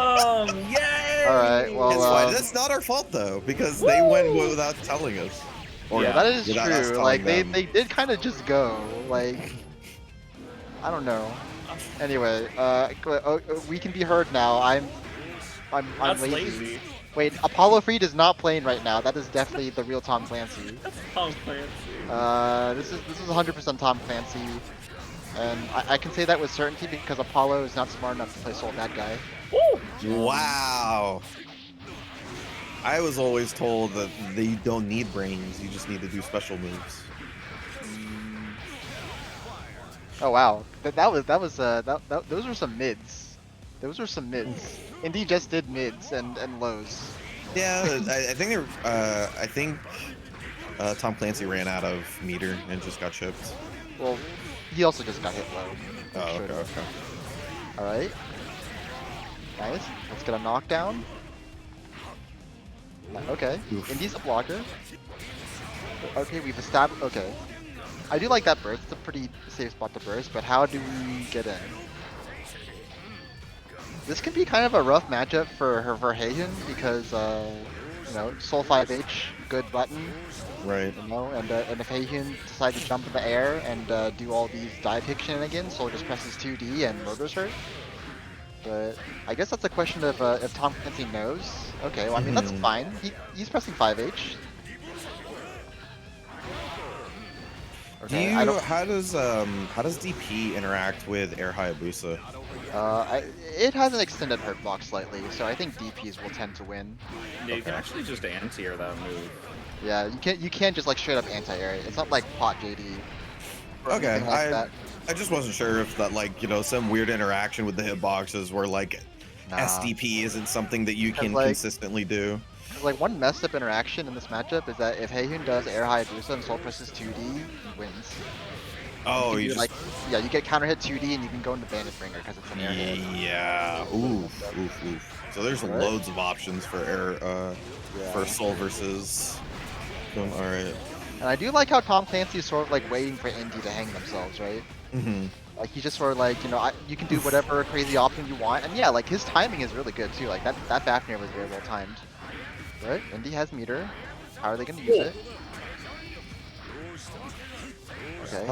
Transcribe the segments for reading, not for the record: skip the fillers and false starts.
Yay! All right, well, It's fine. That's not our fault though, because they went without telling us. Or yeah, that is without us true. telling Like them. they did kind of just go. Like I don't know. Anyway, we can be heard now. I'm That's lazy. lazy. Wait, Apollo Freed is not playing right now. That is definitely the real Tom Clancy. That's Tom Clancy. This is 100% Tom Clancy, and I can say that with certainty because Apollo is not smart enough to play Soul Bad Guy. Woo! Wow. I was always told that they don't need brains, you just need to do special moves. Oh wow, those were some mids. Those were some mids. Indy just did mids and lows. Yeah, I think Tom Clancy ran out of meter and just got chipped. Well, he also just got hit low. Oh, Sure. okay. All right. Nice. Let's get a knockdown. Okay. Oof. Indy's a blocker. Okay, we've established. Okay. I do like that burst. It's a pretty safe spot to burst, but how do we get in? This can be kind of a rough matchup for Heihin because, you know, Soul 5H, good button. Right. You know, and if Heihin decides to jump in the air and do all these die pick shenanigans, Soul just presses 2D and murders her. But I guess that's a question of if Tom Clancy knows. Okay, well I mean that's fine. He's pressing 5H. Okay, How does DP interact with Air Hayabusa? it has an extended hurt block slightly, so I think DPs will tend to win. Yeah, you can actually just anti-air that move. Yeah, you can't just like straight up anti-air it. It's not like pot JD. Or Okay, anything like that. I just wasn't sure if that, like, you know, some weird interaction with the hitboxes where like Nah. SDP isn't something that you can like- consistently do. Cause like one messed up interaction in this matchup is that if Heihin does air Hayabusa and Soul presses 2D, he wins. Oh, you just... like, yeah, you get counter hit 2D and you can go into Bandit Bringer because it's an air hit. Yeah. Oof. So there's loads of options for air, for Soul versus... Alright. And I do like how Tom Clancy is sort of like waiting for Indy to hang themselves, right? Mm-hmm. Like he's just sort of like, you know, you can do whatever crazy option you want. And yeah, like his timing is really good too. Like that Fafnir was very well timed. Right? Indy has meter. How are they going to use it? Okay.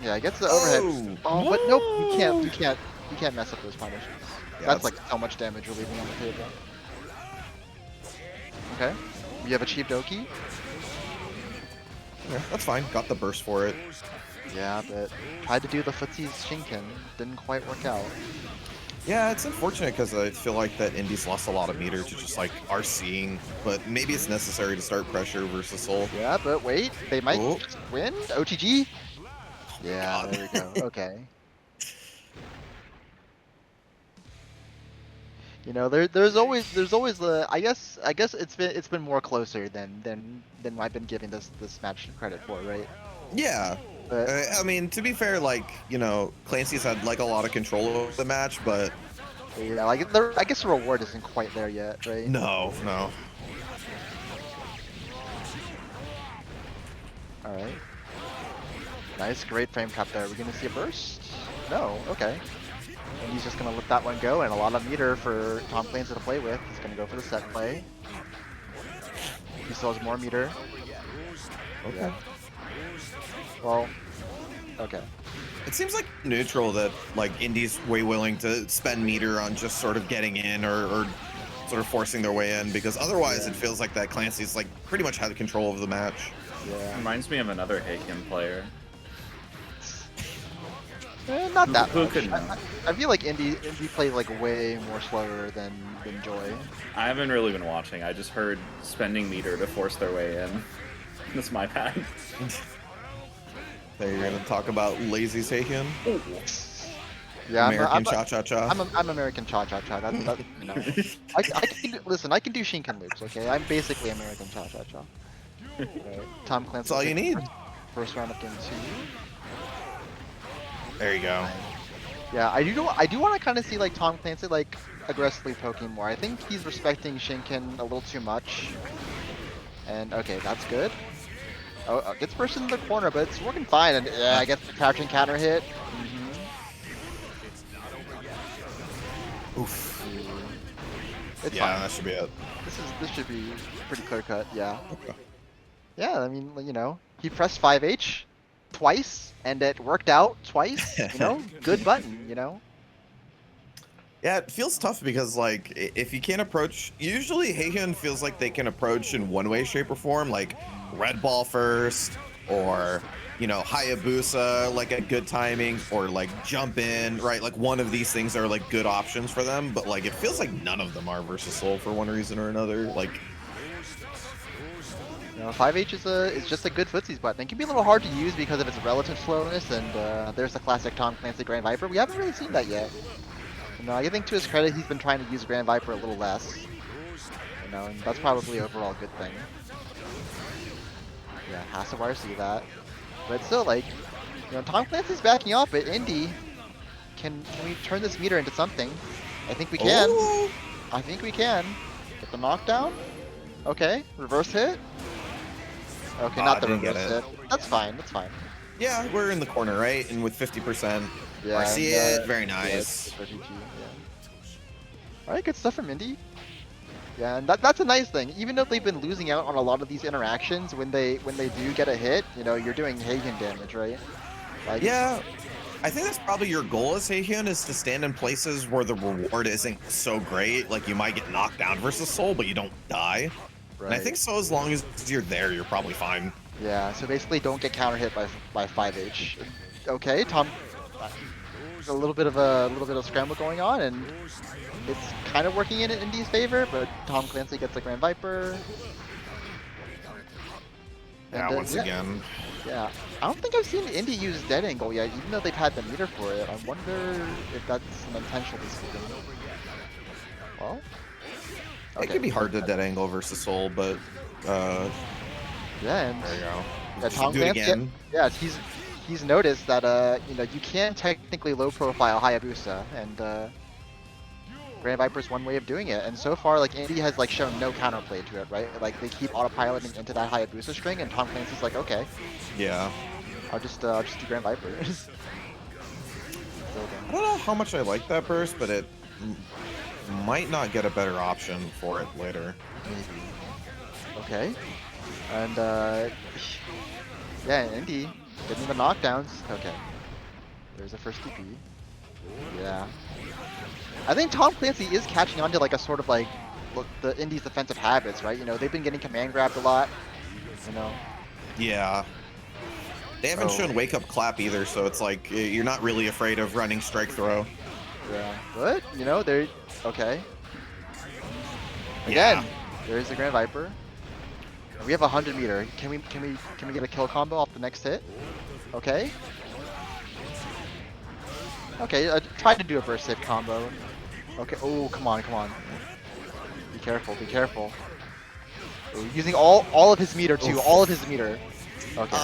Yeah, it gets the overhead. Oh, but nope, you can't mess up those punishes. Yeah, That's like so much damage you're leaving on the table. Okay. We have achieved Oki. Yeah, that's fine. Got the burst for it. Yeah, but tried to do the footsies Shinken. Didn't quite work out. Yeah, it's unfortunate because I feel like that Indy's lost a lot of meter to just like RCing, but maybe it's necessary to start pressure versus Soul. Yeah, but wait, they might Oh. win? OTG? Yeah, God. there we go. Okay. You know, there's always the I guess it's been more closer than I've been giving this match credit for, right? Yeah. But I mean, to be fair, like, you know, Clancy's had like a lot of control over the match, but yeah, like I guess the reward isn't quite there yet, right? no. All right. Nice, great frame cut there. Are we gonna see a burst? No. Okay. And he's just gonna let that one go, and a lot of meter for Tom Clancy to play with. He's gonna go for the set play. He still has more meter. Okay. Yeah. Well, okay. It seems like neutral that like Indy's way willing to spend meter on just sort of getting in or sort of forcing their way in, because otherwise it feels like that Clancy's like pretty much had control of the match. Yeah. Reminds me of another Heihin player. Not that Who much. could know? I feel like Indy plays like way more slower than Joy. I haven't really been watching. I just heard spending meter to force their way in. That's my bad. You're gonna talk about lazy Seihyun? Yeah, American cha-cha-cha. I'm American cha-cha-cha. That's you know. I can listen. I can do Shinken loops. Okay, I'm basically American cha-cha-cha. Right. Tom Clancy. That's all you need. First round of game 2. There you go. Yeah, I do want to kind of see like Tom Clancy like aggressively poking more. I think he's respecting Shinken a little too much. And okay, that's good. Oh, gets pushed in the corner, but it's working fine. And yeah, I guess the crouching counter hit. Oof. It's Yeah, fine. that should be it. This should be pretty clear cut. Yeah. Okay. Yeah. I mean, you know, he pressed 5H twice, and it worked out twice. You know, good button. You know. Yeah, it feels tough because like if you can't approach, usually Heihyun feels like they can approach in one way, shape, or form, like red ball first, or you know Hayabusa like at good timing, or like jump in, right? Like one of these things are like good options for them, but like it feels like none of them are versus Soul for one reason or another. Like You know, 5H is just a good footsies button. It can be a little hard to use because of its relative slowness, and there's the classic Tom Clancy Grand Viper. We haven't really seen that yet. You know, I think to his credit, he's been trying to use Grand Viper a little less. You know, and that's probably overall a good thing. Yeah, has to wire see that. But still, like, you know, Tom Clancy's backing up, but Indy, can we turn this meter into something? I think we can. oh, I think we can. Get the knockdown. Okay, reverse hit. Okay, not the didn't get reverse it. hit. That's fine. That's fine. yeah, we're in the corner, right? And with 50%, Yeah. I see and, it. Very yeah, nice. it's RGG, yeah. All right, good stuff from Indy. Yeah, and that's a nice thing. Even though they've been losing out on a lot of these interactions, when they do get a hit, you know, you're doing Hagen damage, right? Like, Yeah, I think that's probably your goal as Heihyun, is to stand in places where the reward isn't so great. Like you might get knocked down versus Soul, but you don't die. right. And I think so as long as you're there, you're probably fine. Yeah, so basically don't get counter hit by 5H. Okay, Tom, a little bit of scramble going on, and it's kind of working in Indy's favor, but Tom Clancy gets the Grand Viper. Yeah, And, once again. Yeah, I don't think I've seen Indy use dead angle yet, even though they've had the meter for it. I wonder if that's an intentional decision. Well, It could be hard to dead angle versus Soul, but yeah, and there you go. yeah, Tom Do it Clancy, again. yeah, he's noticed that you know, you can technically low profile Hayabusa, and Grand Viper's one way of doing it. And so far, like, Indy has like shown no counterplay to it, right? Like they keep autopiloting into that Hayabusa string, and Tom Clancy's like, okay, Yeah. I'll just do Grand Viper. I don't know how much I like that burst, but it might not get a better option for it later. Maybe. Okay. And yeah, Indy getting the knockdowns. Okay. There's a first TP. Yeah. I think Tom Clancy is catching on to like a sort of like, look, the Indy's defensive habits, right? You know, they've been getting command grabbed a lot. You know. Yeah. They haven't shown wake up clap either, so it's like you're not really afraid of running strike throw. Yeah. But you know, they're okay. Again, Yeah. there is the Grand Viper. We have 100 meter. Can we get a kill combo off the next hit? Okay. Okay, I tried to do a burst hit combo. Okay. Oh, come on, come on. Be careful, be careful. Ooh, using all of his meter too. Oof. All of his meter. Okay.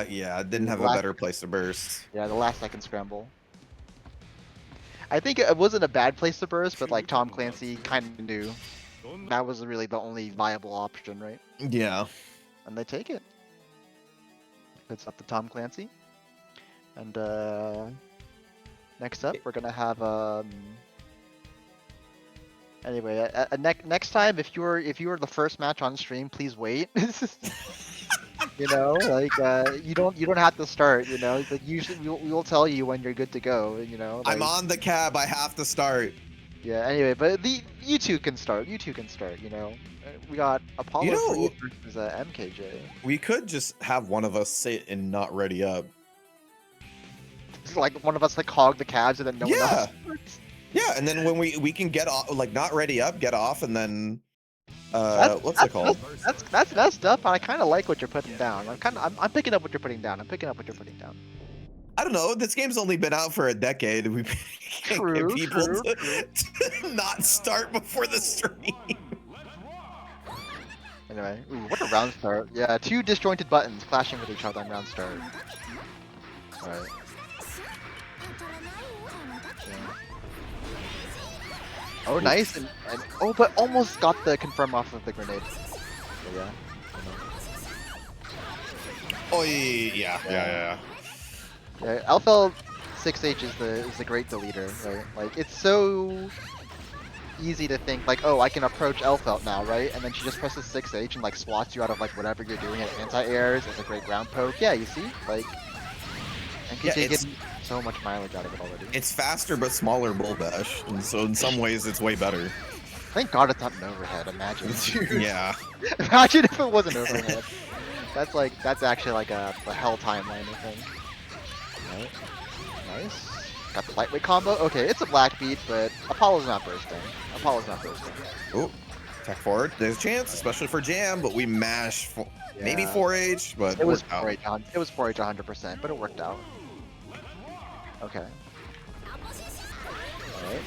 Yeah, didn't have a better place to burst. Yeah, the last second scramble. I think it wasn't a bad place to burst, but like Tom Clancy kind of knew that was really the only viable option, right? Yeah. And they take it. It's up to Tom Clancy. And next up, we're gonna have anyway, next time, if you were the first match on stream, please wait. You know, like you don't have to start. You know, like usually we will tell you when you're good to go. You know, like, I'm on the cab. I have to start. Yeah. Anyway, but you two can start. You two can start. You know, we got Apollo You know, Creed versus MKJ. We could just have one of us sit and not ready up. It's like one of us like hog the cabs and then no one Yeah. else starts. Yeah, and then when we can get off, like not ready up, get off, and then what's it called? That's stuff. I kind of like what you're putting down. I'm picking up what you're putting down. I'm picking up what you're putting down. I don't know. This game's only been out for a decade. We can't True, get people true. to not start before the stream. Anyway, ooh, what a round start. Yeah, two disjointed buttons clashing with each other on round start. Alright. Oh, nice, and oh, but almost got the confirm off of the grenade. So, yeah. Oh yeah. Yeah, LFL 6H is the great deleter, right? Like it's so easy to think like, oh, I can approach Elfelt now, right? And then she just presses 6H and like swats you out of like whatever you're doing at anti-airs. It's a great ground poke. Yeah, you see, like MKJ getting so much mileage out of it already. It's faster but smaller bull bash, and so in some ways it's way better. Thank God it's not an overhead. Imagine. Yeah. Imagine if it was an overhead. That's actually like a hell timeline, I think. Right. Nice. Got the lightweight combo. Okay, it's a black beat, but Apollo's not bursting. Apollo's not bursting. Ooh. Attack forward. There's a chance, especially for Jam, but we mash maybe 4H, but it was worked out. 4H. It was 4H 100%, but it worked out. Okay. Alright.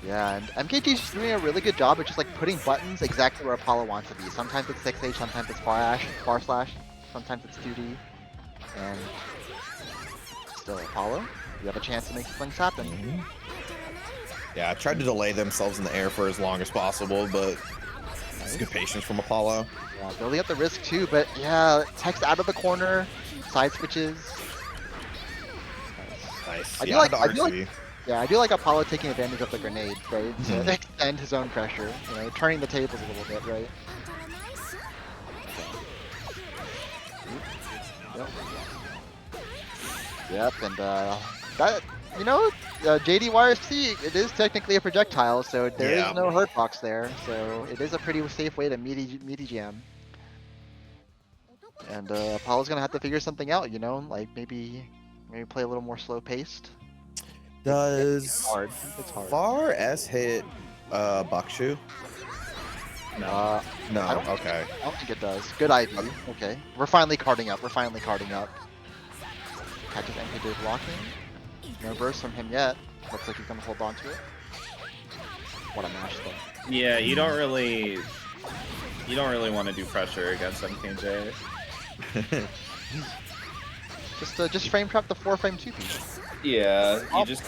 Yeah, and MKG's just doing a really good job of just like putting buttons exactly where Apollo wants to be. Sometimes it's 6H, sometimes it's far slash, sometimes it's 2D, and still Apollo, you have a chance to make things happen. Yeah, I tried to delay themselves in the air for as long as possible, but it's good patience from Apollo. Yeah, building up the risk too, but yeah, text out of the corner, side switches. Nice. I do Yeah, like, the I do like, RC. yeah, I do like Apollo taking advantage of the grenade, right? To extend his own pressure, you know, turning the tables a little bit, right? Yep. Yep, and that, you know, JDYRC, it is technically a projectile, so there is no hurt box there, so it is a pretty safe way to meaty jam. And Apollo's gonna have to figure something out, you know, like maybe play a little more slow paced. Does it's hard. Far S hit Bakshu? No. No. I don't Okay. I don't think it does. Good IV. Okay. We're finally carding up. Catches MKJ blocking. No burst from him yet. Looks like he's gonna hold on to it. What a mash though. Yeah, you don't really want to do pressure against MKJ. Just frame trap the 4-frame 2P. Yeah, you just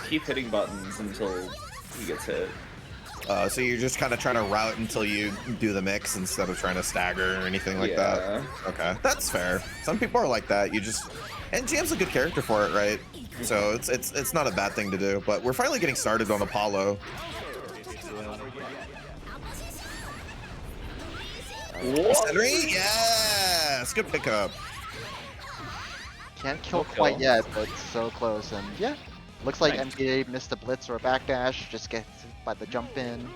keep hitting buttons until he gets hit. So you're just kind of trying to route until you do the mix instead of trying to stagger or anything like that. Okay, that's fair. Some people are like that. And Jam's a good character for it, right? So it's not a bad thing to do. But we're finally getting started on Apollo. Henry, yes, good pickup. Can't kill quite yet, but so close. And yeah, looks like MKJ missed a blitz or a backdash. Just gets by the jump in,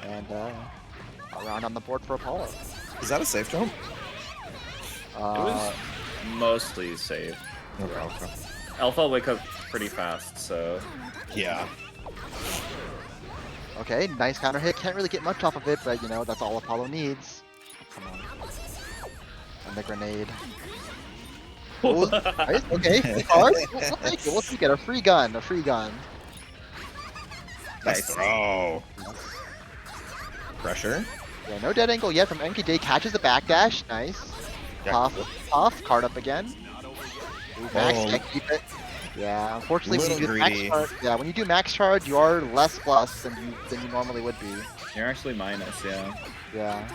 and around on the board for Apollo. Is that a safe jump? It was mostly safe. Okay. Alpha wake up pretty fast, so yeah. Okay, nice counter hit. Can't really get much off of it, but you know that's all Apollo needs. Come on. And the grenade. Ooh, nice. Okay, card. We'll take it. We'll take it. A free gun. Nice throw. Pressure. Yeah, no dead angle yet from MKJ. Catches the backdash. Nice. Yeah. Puff. Card up again. Ooh, max. Can't keep it. Yeah, unfortunately, when you do max charge, when you do max charge, you are less plus than you normally would be. You're actually minus, yeah. Yeah.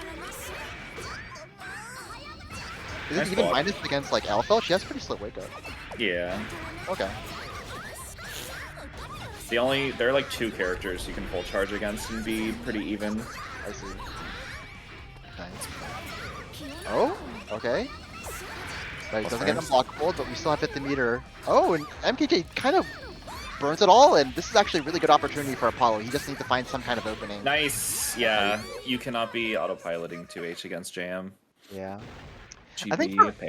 Is it even minus against like Alpha? She has pretty slow wake up. Yeah. Okay. There are like 2 characters you can full charge against and be pretty even. I see. Nice. Oh, okay. Right, doesn't get unblockable, but we still have 50 meter. Oh, and MKJ kind of burns it all, and this is actually a really good opportunity for Apollo. He just needs to find some kind of opening. Nice. Yeah, you cannot be autopiloting 2H against Jam. Yeah. GB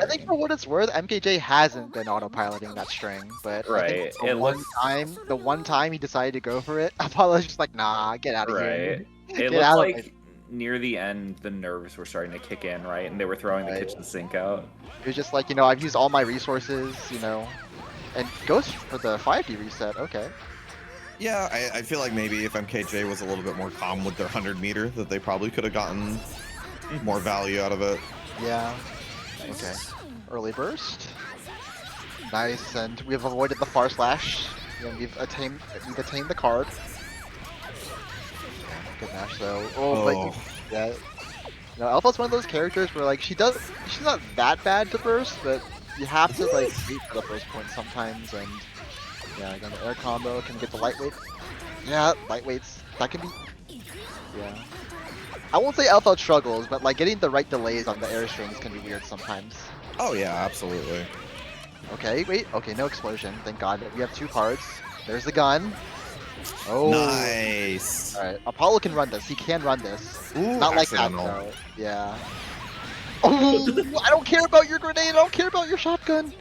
I think for what it's worth, MKJ hasn't been autopiloting that string, but right. The one time he decided to go for it, Apollo's just like, nah, get out of here. It looked like near the end the nerves were starting to kick in, right? And they were throwing the kitchen sink out. It was just like, you know, I've used all my resources, you know, and goes for the 5D reset. Okay. Yeah, I feel like maybe if MKJ was a little bit more calm with their 100 meter, that they probably could have gotten more value out of it. Yeah. Okay. Early burst. Nice, and we've avoided the far slash. And we've attained the card. Good mash though. But yeah. You know, Alpha's one of those characters where like she's not that bad to burst, but you have to like wait for the burst point sometimes, and yeah, again the air combo can get the lightweight Yeah, lightweights. That can be. Yeah. I won't say Alpha struggles, but like getting the right delays on the air strings can be weird sometimes. Oh yeah, absolutely. Okay, wait. Okay, no explosion. Thank God. We have 2 cards. There's the gun. Oh. Nice. Alright, Apollo can run this. He can run this. Ooh, Not like that, accidental. though. Yeah. Oh, I don't care about your grenade. I don't care about your shotgun.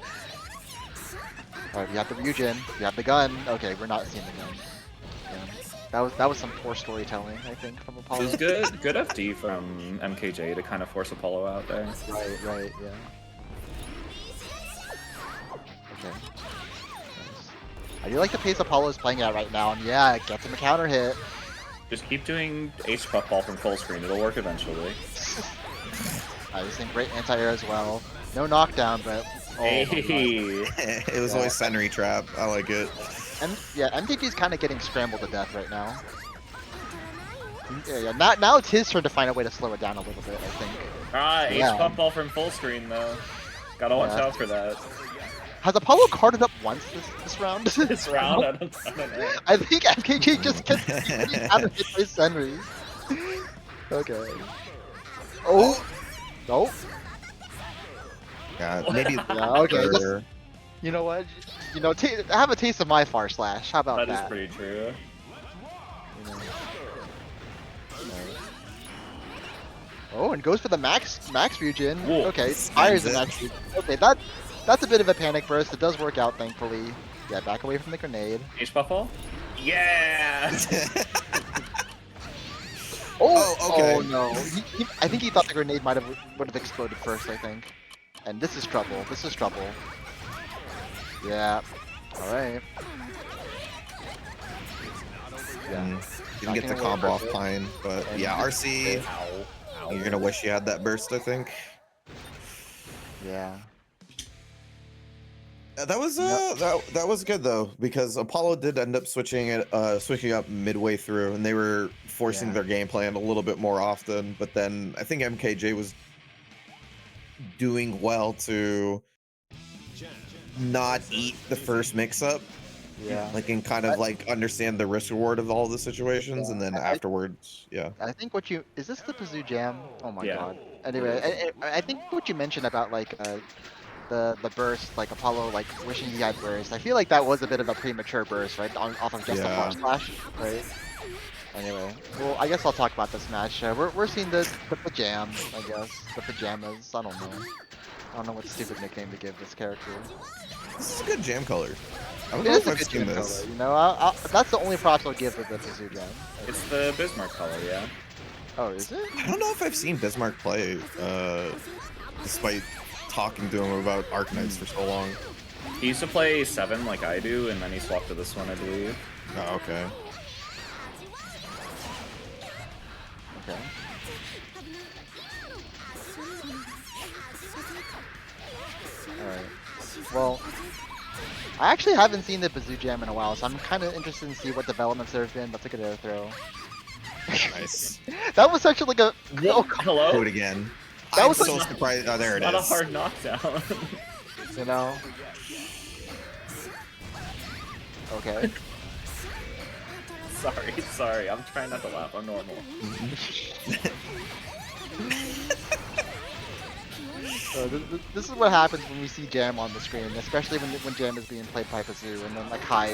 Alright, we have the Ryujin. We have the gun. Okay, we're not seeing the gun. Yeah. That was some poor storytelling, I think, from It Apollo. was good FD from MKJ to kind of force Apollo out there. Right, yeah. Okay. Nice. I do like the pace Apollo is playing at right now, and yeah, it gets him a counter hit. Just keep doing H puffball from full screen. It'll work eventually. I just think great anti-air as well. No knockdown, but oh my God. It was always Senri trap. I like it. And yeah, MTG's kind of getting scrambled to death right now. Yeah. Now it's his turn to find a way to slow it down a little bit, I think. H puffball from full screen though. Gotta watch out for that. Has Apollo carded up once this round? This round, I don't know. I think MKG just gets out of hit by Senri. Okay. Oh. Nope. Yeah, maybe. Yeah, okay. Just, you know what? You know, have a taste of my far slash. How about that? That is pretty true. You know. Oh, and goes for the max Ryujin. Whoa. Okay, fires the max Ryujin. Okay, that's a bit of a panic burst. It does work out, thankfully. Yeah, back away from the grenade. H puffball? Yeah! Okay. Oh no. I think he thought the grenade would have exploded first, I think. And this is trouble. This is trouble. Yeah. Alright. Yeah. You can get the combo off Pine, but yeah, RC, you're gonna wish you had that burst, I think. Yeah. That was that was good though, because Apollo did end up switching up midway through, and they were forcing their game plan a little bit more often. But then I think MKJ was doing well to not eat the first mix-up. Yeah. Like, and kind of like understand the risk reward of all the situations, and then afterwards, yeah. I think is this the Pazoo Jam? Oh my Yeah. God. Anyway, I think what you mentioned about like the burst, like Apollo like wishing he had burst. I feel like that was a bit of a premature burst, right? Off of just a far slash, right? Anyway, well, I guess I'll talk about this match. We're seeing the jam, I guess. The pajamas. I don't know. I don't know what stupid nickname to give this character. This is a good jam color. I don't It know is if a I've good seen jam this. color, you know. That's the only props I'll give for the Pazoo Jam. It's the Bismarck color, yeah. Oh, is it? I don't know if I've seen Bismarck play, despite talking to him about Arcanines for so long. He used to play 7 like I do, and then he swapped to this one, I believe. Oh, okay. Okay. Alright. Well, I actually haven't seen the Pazoo Jam in a while, so I'm kind of interested in see what developments there have been. That's a good air throw. Nice. That was such like a... Hello? Do it again. That was so surprised. Oh, there it is. Not a hard knockdown. You know? Okay. Sorry. I'm trying not to laugh. I'm normal. This is what happens when we see Jam on the screen, especially when Jam is being played by Pazoo, and then like Kai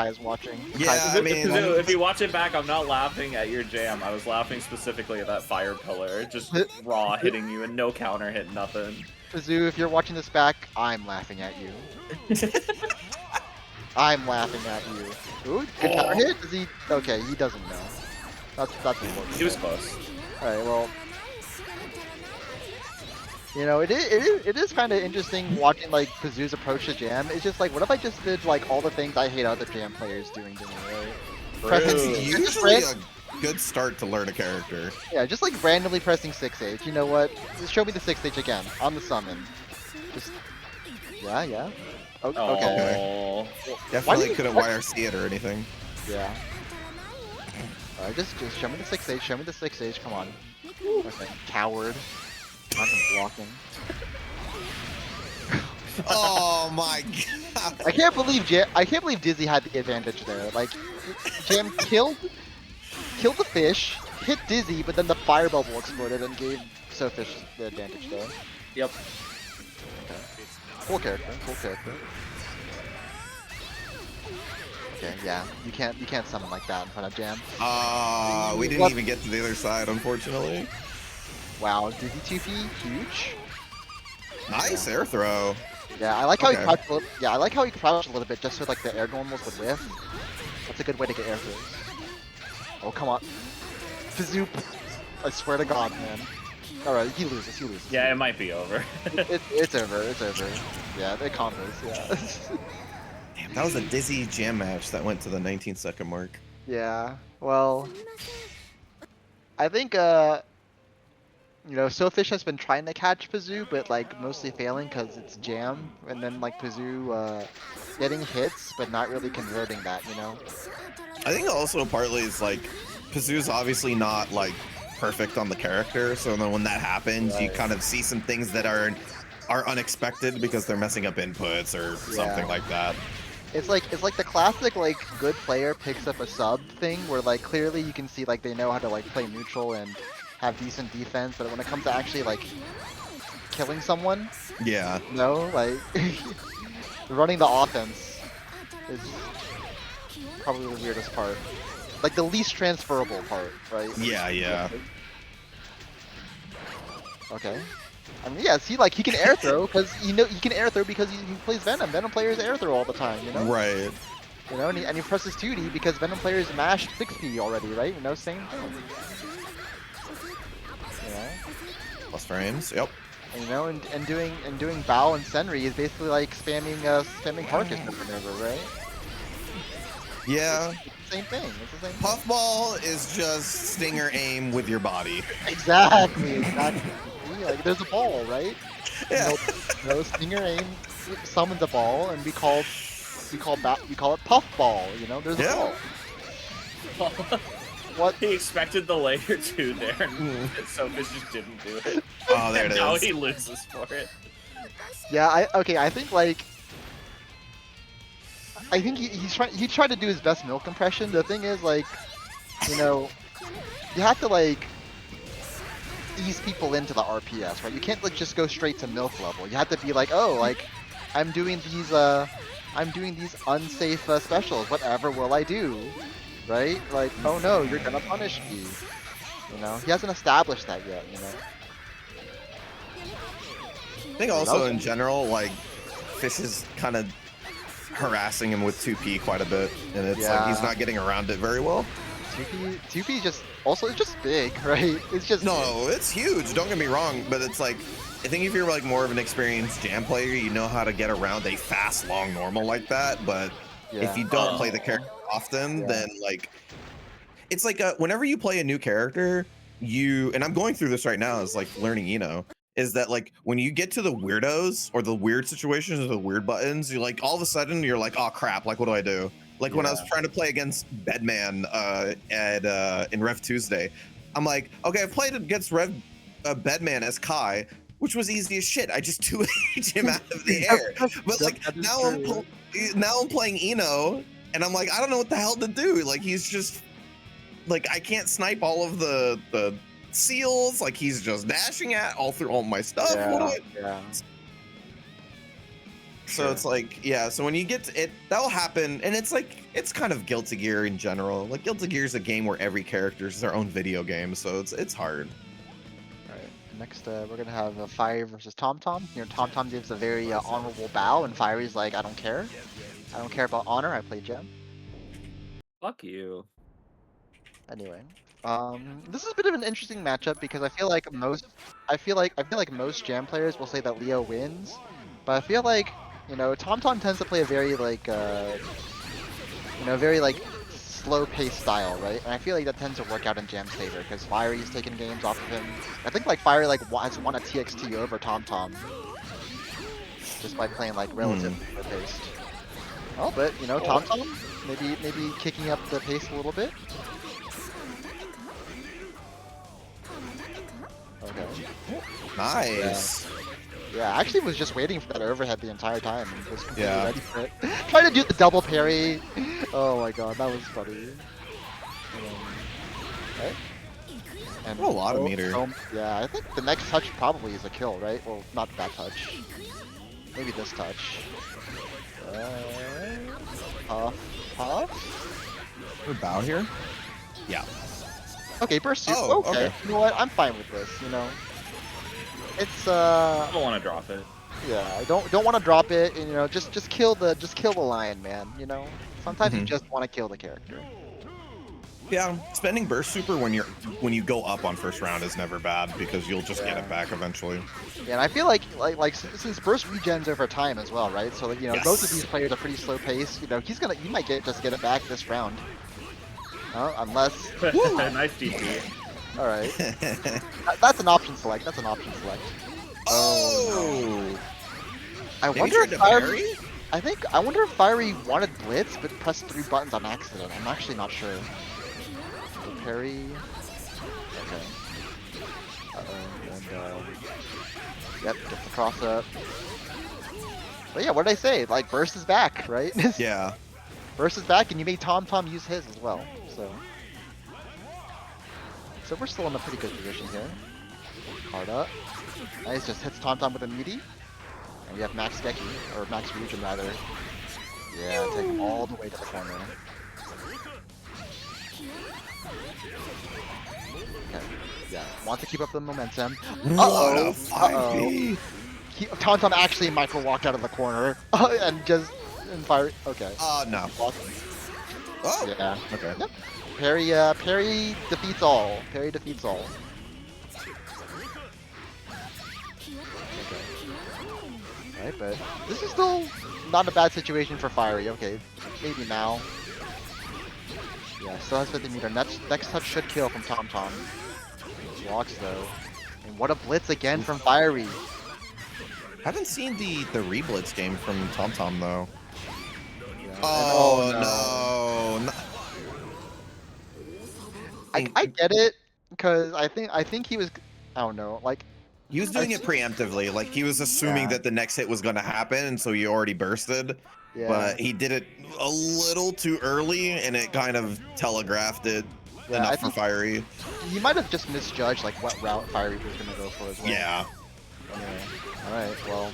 is watching. Yeah, I mean, if you watch it back, I'm not laughing at your jam. I was laughing specifically at that fire pillar, just raw hitting you and no counter hit, nothing. Pazoo, if you're watching this back, I'm laughing at you. I'm laughing at you. Ooh, good counter hit? Is he? Okay, he doesn't know. That's important. He was close. Alright, well. You know, it is kind of interesting watching like Pazoo's approach to Jam. It's just like, what if I just did like all the things I hate other Jam players doing to me, right? it's usually a good start to learn a character. Yeah, just like randomly pressing 6H. You know what? Just show me the 6H again on the summon. Just yeah. Okay. Oh. Definitely couldn't YRC it or anything. Yeah. Alright, just show me the 6H. Show me the 6H. Come on. Okay. Coward. Not even blocking. Oh my god. I can't believe Dizzy had the advantage there. Like, Jam killed the fish, hit Dizzy, but then the fire bubble exploded and gave Sofish the advantage there. Yep. Cool character, cool character. Okay, yeah, you can't summon like that in front of Jam. We didn't even get to the other side, unfortunately. Wow, Dizzy 2P, huge. Nice air throw. Yeah, I like how Okay. he crouched. Yeah, I like how he crouched a little bit just so like the air normals would whiff. That's a good way to get air throws. Oh come on, Fazoop! I swear to God, man. All right, he loses. Yeah, it might be over. It's over. It's over. Yeah, they combos. Yeah. Damn, that was a Dizzy Jam match that went to the 19-second mark. Yeah. Well, I think you know, Sofish has been trying to catch Pazoo, but like mostly failing because it's Jam, and then like Pazoo getting hits but not really converting that, you know. I think also partly is like Pazoo's obviously not like perfect on the character, so then when that happens, you kind of see some things that are unexpected because they're messing up inputs or something like that. It's like the classic like good player picks up a sub thing where like clearly you can see like they know how to like play neutral and have decent defense, but when it comes to actually like killing someone, Yeah. no, like running the offense is probably the weirdest part. Like the least transferable part, right? Yeah. Okay. I mean, yeah. See, like he can air throw because he can air throw because he plays Venom. Venom players air throw all the time, you know. Right. You know, and he presses 2D because Venom players mashed 6P already, right? You know, same thing. You know. Plus frames. Yep. And, you know, and doing Bao and Senri is basically like spamming Carcass maneuver, right? Yeah. It's the same thing. It's the same thing. Puffball is just stinger aim with your body. Exactly. Like there's a ball, right? Yeah. No stinger aim summons a ball, and we call it puff ball. You know, there's a ball. What? He expected the layer 2 there, and Sofish just didn't do it. Oh, there it Now is. he loses for it. Yeah, I think like he tried to do his best milk impression. The thing is like, you know, you have to like ease people into the RPS, right? You can't like just go straight to milk level. You have to be like, oh, like I'm doing these unsafe specials. Whatever will I do? Right? Like, oh no, you're gonna punish me. You know, he hasn't established that yet. You know. I think also in general, like Fish is kind of harassing him with 2P quite a bit, and it's like he's not getting around it very well. 2P just also it's just big, right? It's just no, it's huge. Don't get me wrong, but it's like I think if you're like more of an experienced Jam player, you know how to get around a fast, long normal like that. But if you don't play the character often, then like it's like whenever you play a new character, and I'm going through this right now is like learning is that like when you get to the weirdos or the weird situations or the weird buttons, you're like all of a sudden you're like, oh crap, like what do I do? Like when I was trying to play against Bedman in Rev Tuesday, I'm like, okay, I played against Bedman as Kai, which was easy as shit. I just 2H him out of the air. But like now I'm playing Eno, and I'm like, I don't know what the hell to do. Like he's just like I can't snipe all of the seals. Like he's just dashing at all through all my stuff. So it's like, so when you get to it, that'll happen, and it's like, it's kind of Guilty Gear in general. Like, Guilty Gear is a game where every character is their own video game, so it's hard. Alright, next we're gonna have Fire versus TomTom. You know, TomTom gives a very honorable bow, and Firey's like, I don't care. I don't care about honor, I play Gem. Fuck you. Anyway. This is a bit of an interesting matchup because I feel like most Jam players will say that Leo wins, but I feel like, you know, TomTom tends to play a very like very like slow-paced style, right? And I feel like that tends to work out in Jam's favor because Firey's taken games off of him. I think like Fire like has won a TXT over TomTom just by playing like relatively slow-paced. Oh, but you know, TomTom maybe kicking up the pace a little bit. Okay. Nice. Yeah, I actually was just waiting for that overhead the entire time and was completely Yeah. ready for it. Trying to do the double parry. Oh my god, that was funny. Okay. And A lot of meter. yeah, I think the next touch probably is a kill, right? Well, not that touch. Maybe this touch. Puff, puff. We bow here? Yeah. Okay, burst suit. Oh, okay. okay. You know what? I'm fine with this. You know, it's I don't want to drop it. yeah. I don't want to drop it. And, you know, just kill the lion, man. You know, sometimes you Mhm. just want to kill the character. Yeah, spending burst super when you go up on first round is never bad because you'll just get it back eventually. Yeah, and I feel like since burst regens over time as well, right? So like, you know, both of these players are pretty slow pace. You know, he might just get it back this round. Unless Nice DP. all right, that's an option select. That's an option select. Oh! I Maybe wonder tried if to parry? I wonder if Fiery wanted blitz but pressed 3 buttons on accident. I'm actually not sure. So parry. Okay. And yep, gets the cross up. But yeah, what did I say? Like burst is back, right? Yeah. Burst is back, and you made Tom use his as well. So we're still in a pretty good position here. Card up. Nice, just hits Tom with a meaty. And we have Max Geki, or Max Region rather. Yeah, take him all the way to the corner. Okay, yeah, want to keep up the momentum. Uh-oh! Uh-oh! Tom actually micro walked out of the corner. And just... and fire... Okay. No. Oh! Yeah. Okay. Yep. Parry defeats all. Parry defeats all. Right, but this is still not a bad situation for Fiery. Okay, maybe now. Yeah, still has 50 meter. Next touch should kill from Tom. Walks though. And what a blitz again from Fiery. Haven't seen the re-blitz game from TomTom though. Yeah. Oh, no. I get it, because I think he was, I don't know, like He was doing it preemptively, like he was assuming that the next hit was going to happen, and so he already bursted. Yeah. But he did it a little too early, and it kind of telegraphed it enough for Fiery. He might have just misjudged like what route Fiery was going to go for as well. Yeah. All right. Well,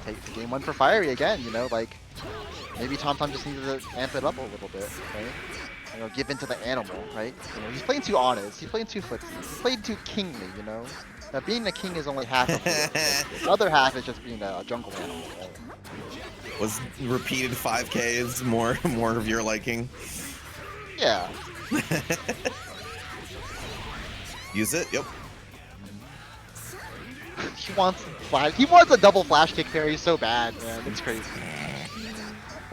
take game 1 for Fiery again. You know, like maybe TomTom just needed to amp it up a little bit, right? You know, give into the animal, right? You know, he's playing too honest. He's playing too footsie. He's playing too kingly. You know, that being a king is only half of it. The other half is just being a jungle animal. Right? Was repeated 5Ks more of your liking? Yeah. Use it. Yep. He wants a double flash kick parry so bad, man. It's crazy.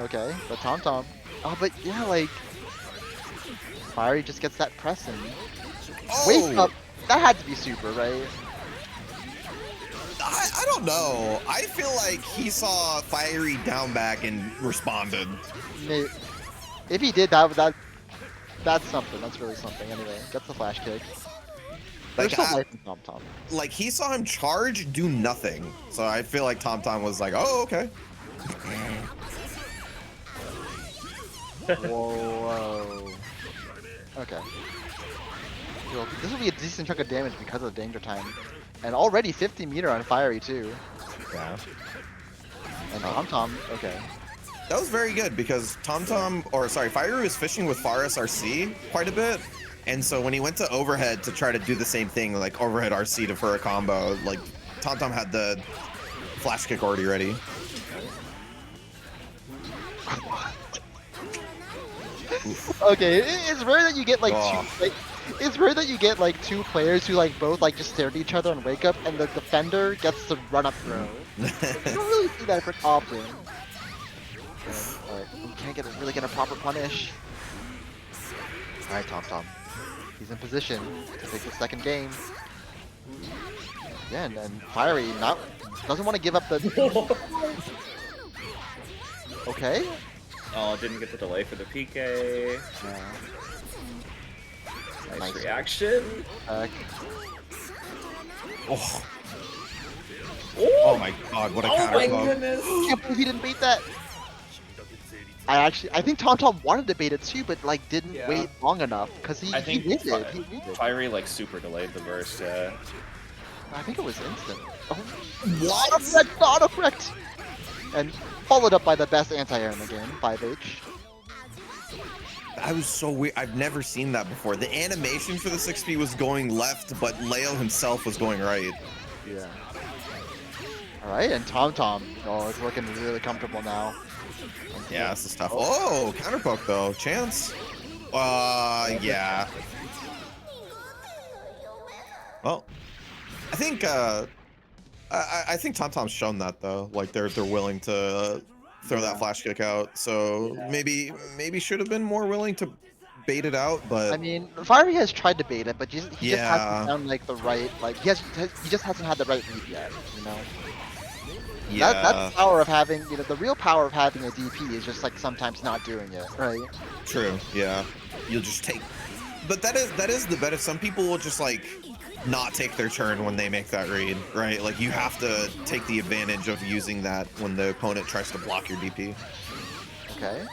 Okay, but TomTom. Oh, but yeah, like Fiery just gets that press in. Oh! Wake up. That had to be super, right? I don't know. I feel like he saw Fiery down back and responded. If he did, that's something. That's really something. Anyway, gets the flash kick. There's some life in TomTom. Like he saw him charge, do nothing. So I feel like TomTom was like, "Oh, okay." Whoa. Okay. Well, this will be a decent chunk of damage because of the danger time. And already 50 meter on Fiery too. Yeah. And TomTom, okay. That was very good because Fiery was fishing with Faris RC quite a bit. And so when he went to overhead to try to do the same thing, like overhead RC for a combo, like TomTom had the flash kick already ready. Okay, it's rare that you get like it's rare that you get like two players who like both like just stare at each other and wake up, and the defender gets to run up throw. You don't really see that for often. Alright, we can't really get a proper punish. Alright, TomTom. He's in position to take the second game. Yeah, and Fiery doesn't want to give up the. Okay. Oh, didn't get the delay for the PK. Yeah. Nice reaction. Oh. Oh my god, what a Oh counter my poke. goodness! Can't believe he didn't bait that. I think TomTom wanted to bait it too, but like didn't Yeah. wait long enough because he I think waited. He waited. Fiery like super delayed the burst. Yeah. I think it was instant. Oh, What? autocorrect! And followed up by the best anti-air in the game, 5H. I was so weird. I've never seen that before. The animation for the 6P was going left, but Leo himself was going right. Yeah. Alright, and TomTom. Oh, it's looking really comfortable now. Yeah, this is tough. Oh, counter poke though. Chance. Yeah. Well, I think I think TomTom's shown that though. Like they're willing to throw that flash kick out. So maybe should have been more willing to bait it out. But I mean, Fiery has tried to bait it, but he just Yeah. hasn't found like the right he just hasn't had the right read yet. You know. yeah, That's the power of having, the real power of having a DP is just like sometimes not doing it, right? true. Yeah, you'll just take. But that is the better. Some people will just like not take their turn when they make that read, right? Like you have to take the advantage of using that when the opponent tries to block your DP. Okay.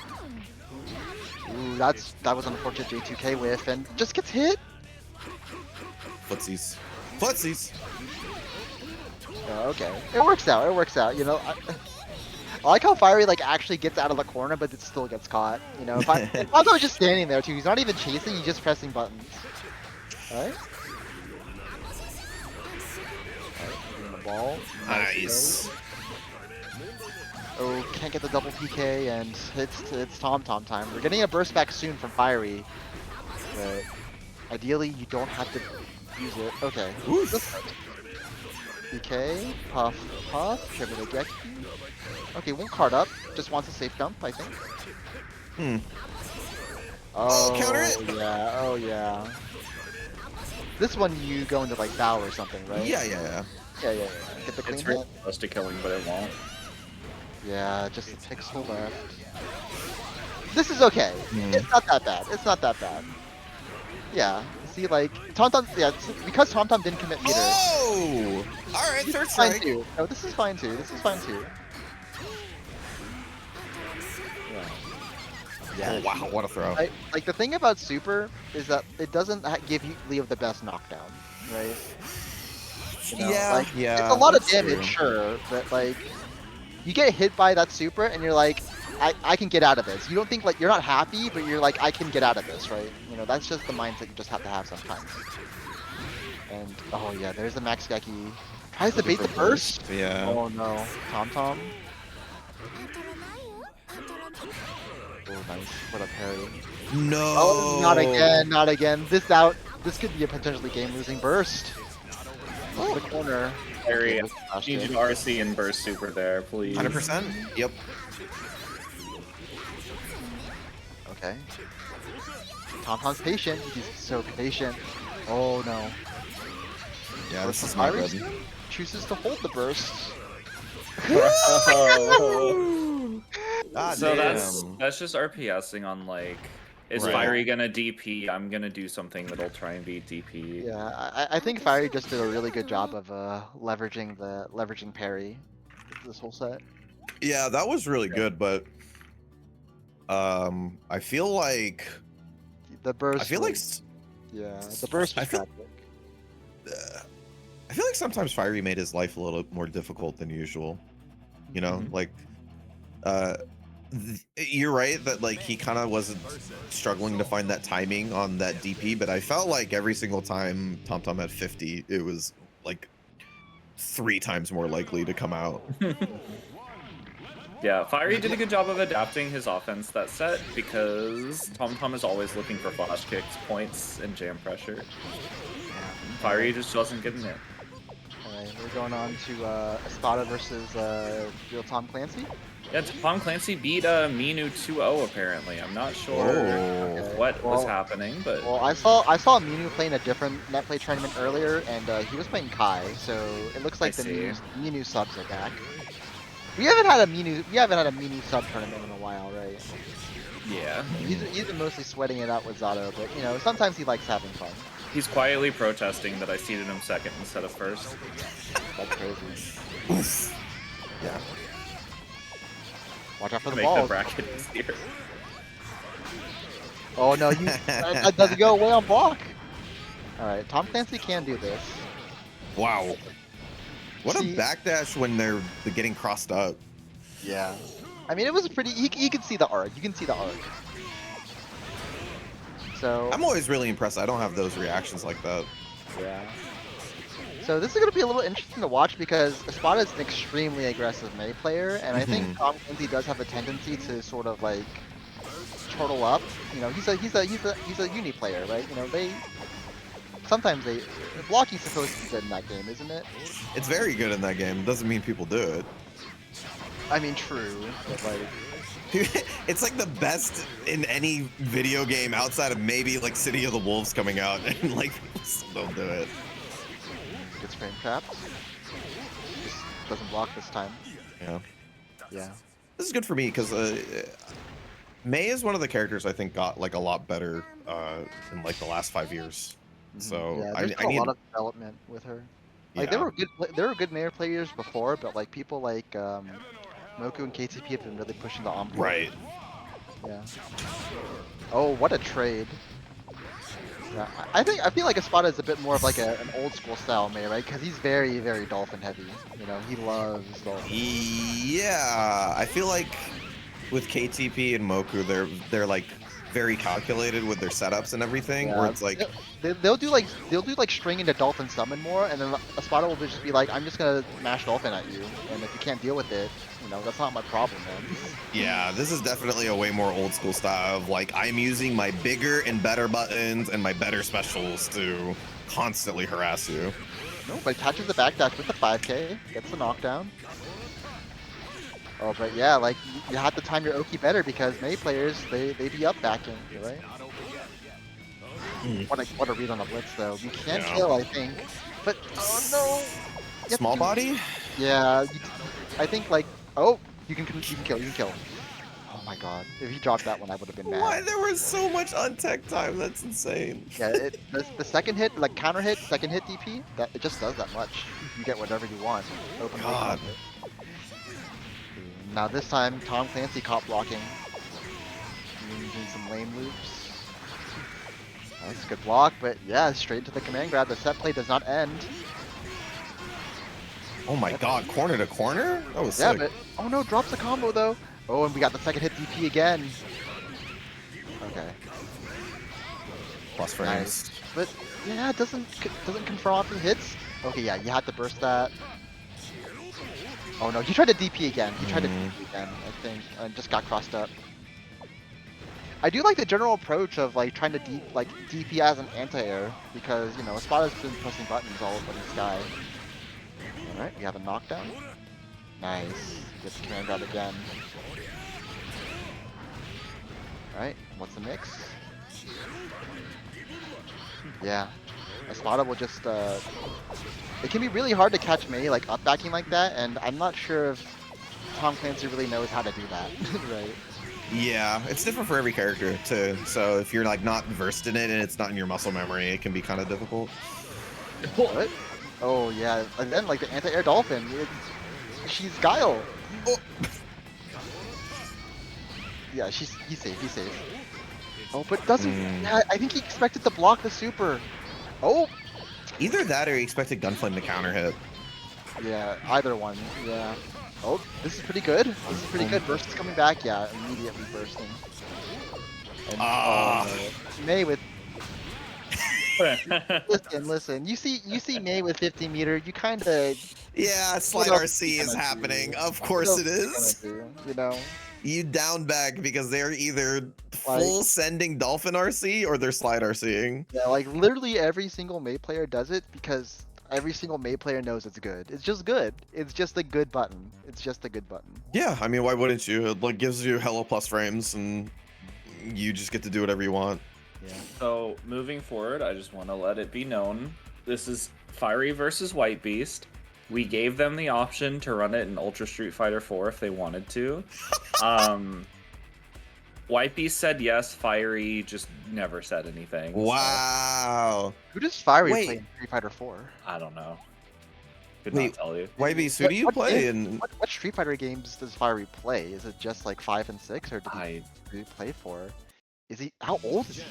Ooh, that was an unfortunate J2K whiff and just gets hit. Footsies. Footsies. Oh, okay. It works out. It works out. I like how Fiery like actually gets out of the corner, but it still gets caught. If Ponzo was just standing there too, he's not even chasing. He's just pressing buttons. All right. Getting the ball. Nice. Oh, can't get the double PK, and it's TomTom time. We're getting a burst back soon from Fiery, but ideally you don't have to use it. Okay. PK, puff, triple Geki. Okay, one card up. Just wants a safe dump, I think. Oh, counter it! Yeah, oh yeah. This one you go into like Bow or something, right? Yeah. Yeah. Get the clean It's hit. really close to killing, but it won't. Yeah, just a pixel left. This is okay. It's not that bad. It's not that bad. Yeah. See, like TomTom. Yeah, because TomTom didn't commit meter. Oh! All right, third Fine strike. too. No, this is fine too. This is fine too. Yeah. Oh wow, what a throw! Like the thing about Super is that it doesn't give you Leo the best knockdown, right? Yeah. It's a lot of that's damage, true. sure, but like you get hit by that Super and you're like, I can get out of this. You don't think like you're not happy, but you're like, I can get out of this, right? That's just the mindset you just have to have sometimes. And oh yeah, there's the Max Geki. Tries to bait the burst. Yeah. Oh no, TomTom. Oh nice, what a parry. No. Oh, not again, not again. This could be a potentially game-losing burst. Oh, the corner. Fiery, Okay, I need you to RC and burst super there, please. 100%. Yep. Okay. TomTom's patient. He's so patient. Oh no. Yeah, this is Fiery not good. chooses to hold the burst. God So damn. that's just RPSing on like, is Right. Fiery gonna DP? I'm gonna do something that'll try and beat DP. Yeah, I think Fiery just did a really good job of leveraging parry this whole set. Yeah, that was really good, but I feel like The burst. I feel like yeah, the burst was I feel- tragic. I feel like sometimes Fiery made his life a little more difficult than usual. Like you're right that like he kind of wasn't struggling to find that timing on that DP, but I felt like every single time TomTom had 50, it was like 3 times more likely to come out. Yeah, Fiery did a good job of adapting his offense that set because TomTom is always looking for flash kicks, points, and jam pressure. Fiery just wasn't getting it. Alright, we're going on to Espada versus real Tom Clancy. Yeah, Tom Clancy beat Minu 2-0 apparently. I'm not sure what was happening, but Well, I saw Minu playing a different net play tournament earlier, and he was playing Kai, so it looks like I the see. Minu subs are back. We haven't had a Minu sub tournament in a while, right? yeah. He's been mostly sweating it out with Zato, but sometimes he likes having fun. He's quietly protesting that I seeded him second instead of first. That's crazy. Yeah. Watch out for the Make ball. the bracket easier. Oh no, that doesn't go away on block. All right, Tom Clancy can do this. Wow. What See- a backdash when they're getting crossed up. Yeah. I mean, it was pretty. You can see the arc. You can see the arc. So. I'm always really impressed. I don't have those reactions like that. Yeah. So this is going to be a little interesting to watch because Espada is an extremely aggressive Mei player, and I think Tom Clancy does have a tendency to sort of like turtle up. You know, he's a uni player, right? You know, sometimes blocking's supposed to be good in that game, isn't it? It's very good in that game. Doesn't mean people do it. I mean, true, but like. It's like the best in any video game outside of maybe like City of the Wolves coming out, and like people still don't do it. Gets frame trapped. Just doesn't block this time. Yeah. Yeah. This is good for me because Mei is one of the characters I think got like a lot better in like the last 5 years. So yeah, I there's been need a lot of development with her. Like Yeah. there were good Mei players before, but like people like Moku and KTP have been really pushing the envelope. Right. Yeah. Oh, what a trade. Yeah, I feel like Espada is a bit more of like an old school style Mei, right? Because he's very, very dolphin heavy. You know, he loves dolphin. Yeah, I feel like with KTP and Moku, they're like very calculated with their setups and everything. Yeah, Where it's like they'll do like string into dolphin summon more, and then Espada will just be like, I'm just gonna mash dolphin at you, and if you can't deal with it, you know, that's not my problem, man. Yeah, this is definitely a way more old school style of like I'm using my bigger and better buttons and my better specials to constantly harass you. No, but catches the backdash with the 5k, gets the knockdown. Oh, but yeah, like you have to time your Oki better because Mei players they be up backing, right? What a read on the blitz though. You can kill, I think, but oh no. You have Small to- body? Yeah, I think like you can kill. Oh my god, if he dropped that one, I would have been mad. Why there was so much untech time? That's insane. Yeah, the second hit, like counter hit, second hit DP, that it just does that much. You get whatever you want. Open God. Now this time, Tom Clancy caught blocking. Using some lane loops. That's a good block, but yeah, straight into the command grab. The set play does not end. Oh my god, corner to corner? That was Yeah, sick. but oh no, drops the combo though. Oh, and we got the second hit DP again. Okay. Plus frames. Nice. But yeah, it doesn't confirm off the hits. Okay, yeah, you had to burst that. Oh no, he tried to DP again. He tried to DP again, I think, and just got crossed up. I do like the general approach of like trying to DP as an anti-air because you know Espada's been pressing buttons all over the sky. All right, we have a knockdown. Nice. Gets the command grab again. All right, what's the mix? Yeah, Espada will just. It can be really hard to catch Mei like up backing like that, and I'm not sure if Tom Clancy really knows how to do that. Right. Yeah, it's different for every character too. So if you're like not versed in it and it's not in your muscle memory, it can be kind of difficult. What? Oh yeah, and then like the anti-air dolphin, she's Guile. Oh. Yeah, he's safe. Oh, but doesn't. Yeah, I think he expected to block the super. Oh. Either that or he expected Gunflame to counter hit. Yeah, either one. Yeah. Oh, this is pretty good. This is pretty good. Burst is coming back. Yeah, immediately bursting. And, Mei with. Listen. You see Mei with 50 meter. You kind of. Yeah, slide What else RC is happening. Of course it is. You know. You down back because they're either full sending Dolphin RC or they're slide RCing. Yeah, like literally every single Mei player does it because every single Mei player knows it's good. It's just good. It's just a good button. It's just a good button. Yeah, I mean, why wouldn't you? It like gives you hella plus frames and you just get to do whatever you want. Yeah. So moving forward, I just want to let it be known, this is Fiery versus White Beast. We gave them the option to run it in Ultra Street Fighter 4 if they wanted to. White Beast said yes. Fiery just never said anything. so Wow. Who does Fiery Wait. play in Street Fighter 4? I don't know. Could Wait. not tell you. YB, who do you play in? What Street Fighter games does Fiery play? Is it just like 5 and 6, or did I he play 4? Is he? How old is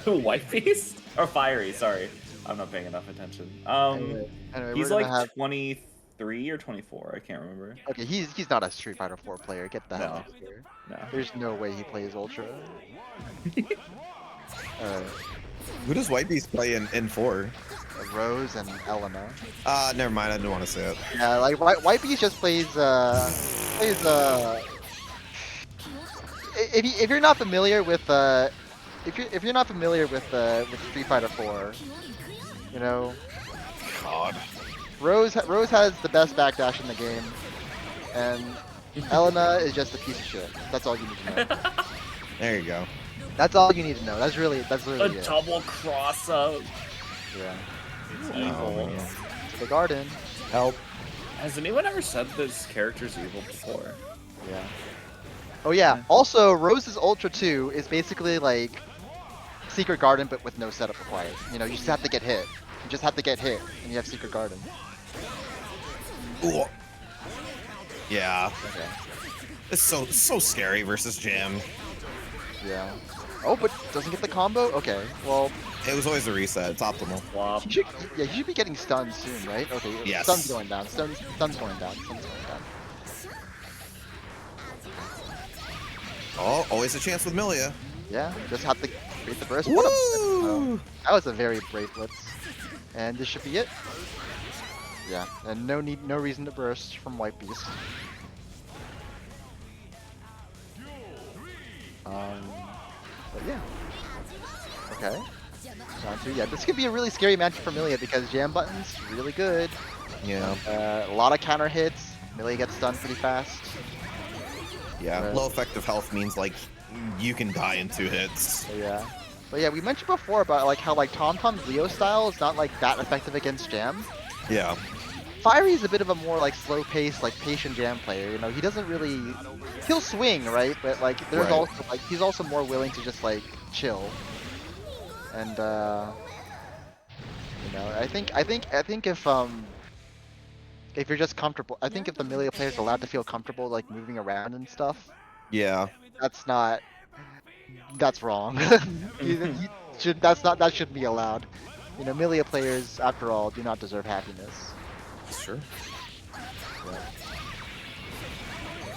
he? White Beast or Fiery? Sorry, I'm not paying enough attention. Anyway, He's we're like gonna have. 23 or 24. I can't remember. Okay, he's not a Street Fighter 4 player. Get the hell No. out of here. No. There's no way he plays Ultra. Alright, Who does White Beast play in 4? Rose and Elena. Never mind. I didn't want to say it. Yeah, like White Beast just plays if you're not familiar with if you're not familiar with Street Fighter 4, you know, God. Rose has the best backdash in the game, and Elena is just a piece of shit. That's all you need to know. There you go. That's all you need to know. That's really A it. double cross up. Yeah. It's Oh, evil. man. To the garden. Help. Has anyone ever said this character's evil before? Yeah. Oh yeah. Also, Rose's Ultra 2 is basically like Secret Garden, but with no setup required. You know, you just have to get hit. You just have to get hit, and you have Secret Garden. Ooh. Yeah. Okay. It's so scary versus Jam. Yeah. Oh, but doesn't get the combo? Okay. Well, It was always a reset. It's optimal. Flop. he should be getting stunned soon, right? Okay. Yes. Stun's going down. Stun's going down. Stun's going down. Oh, always a chance with Milia. Yeah. Just have to create the burst. Woo! What a oh, that was a very brave blitz. And this should be it. Yeah. And no reason to burst from White Beast. But yeah. Okay. Round 2. Yeah, this could be a really scary match for Milia because Jam Button's really good. Yeah. A lot of counter hits. Milia gets stunned pretty fast. Yeah. Right. Low effective health means like you can die in 2 hits. So yeah. But yeah, we mentioned before about like how like TomTom's Leo style is not like that effective against Jam. Yeah. Fiery is a bit of a more like slow paced, like patient Jam player. You know, he doesn't really he'll swing, right? But like there's Right. also like he's also more willing to just like chill. And you know, I think if you're just comfortable, I think if the Milia player is allowed to feel comfortable like moving around and stuff, Yeah. that's wrong. That shouldn't be allowed. You know, Milia players, after all, do not deserve happiness. Sure.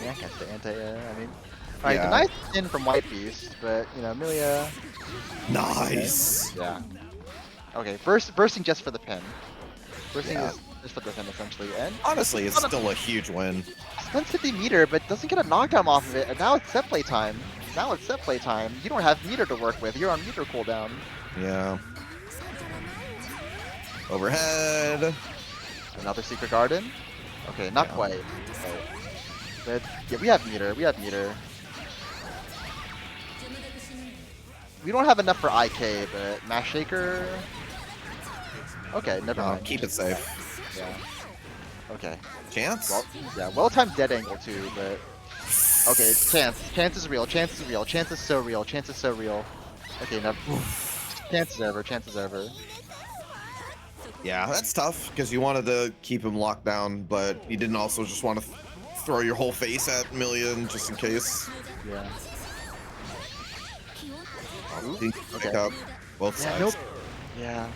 Yeah, I guess the I mean, alright, Yeah. the nice in from White Beast, but you know, Milia, Nice. yeah. Okay, bursting just for the pin. Bursting Yeah. is just for the pin essentially, and Honestly, it's still a huge win. spends 50 meter, but doesn't get a knockdown off of it, and now it's set play time. You don't have meter to work with. You're on meter cooldown. Yeah. Overhead. Another Secret Garden. Okay, not Yeah. quite. Right. But yeah, we have meter. We don't have enough for IK, but Mash Shaker. Okay, never mind. Keep it safe. Yeah. Okay. Chance? Well, yeah, well-timed dead angle too, but okay, it's chance. Chance is real. Chance is real. Chance is so real. Chance is so real. Okay, no. Chance is over. Chance is over. Yeah, that's tough because you wanted to keep him locked down, but you didn't also just want to throw your whole face at Million just in case. Yeah. Didn't pick Okay. up both Yeah. sides. Nope. Yeah.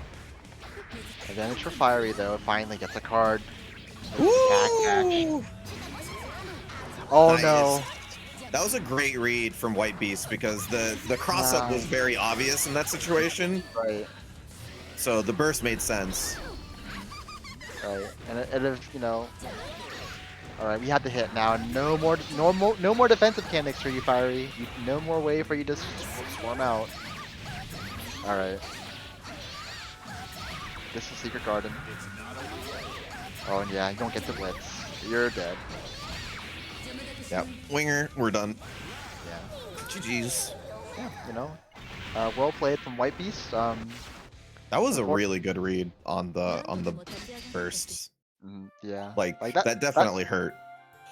Advantage for Fiery though. It finally gets a card. Woo! Oh Nice. no. That was a great read from White Beast because the cross up was very obvious in that situation. Right. So the burst made sense. Right. And if you know. All right, we had to hit now. No more defensive mechanics for you, Fiery. No more way for you to swarm out. All right. This is Secret Garden. Oh and yeah, you don't get the blitz. You're dead. Yep. Winger, we're done. Yeah. GG's. Yeah. You know. Well played from White Beast. That was a really good read on the bursts. Yeah. Like that that definitely hurt.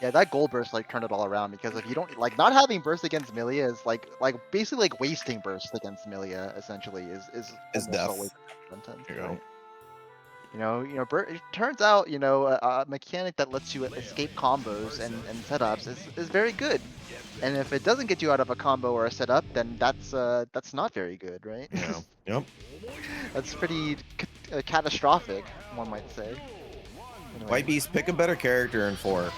Yeah, that gold burst like turned it all around because if you don't like not having burst against Milia is like basically like wasting burst against Milia essentially is Is almost death. always sentence, Here you right? go. It turns out a mechanic that lets you escape combos and setups is very good, and if it doesn't get you out of a combo or a setup, then that's not very good, right? Yeah. Yep. That's pretty catastrophic, one might say. Anyway. White Beast, pick a better character in 4.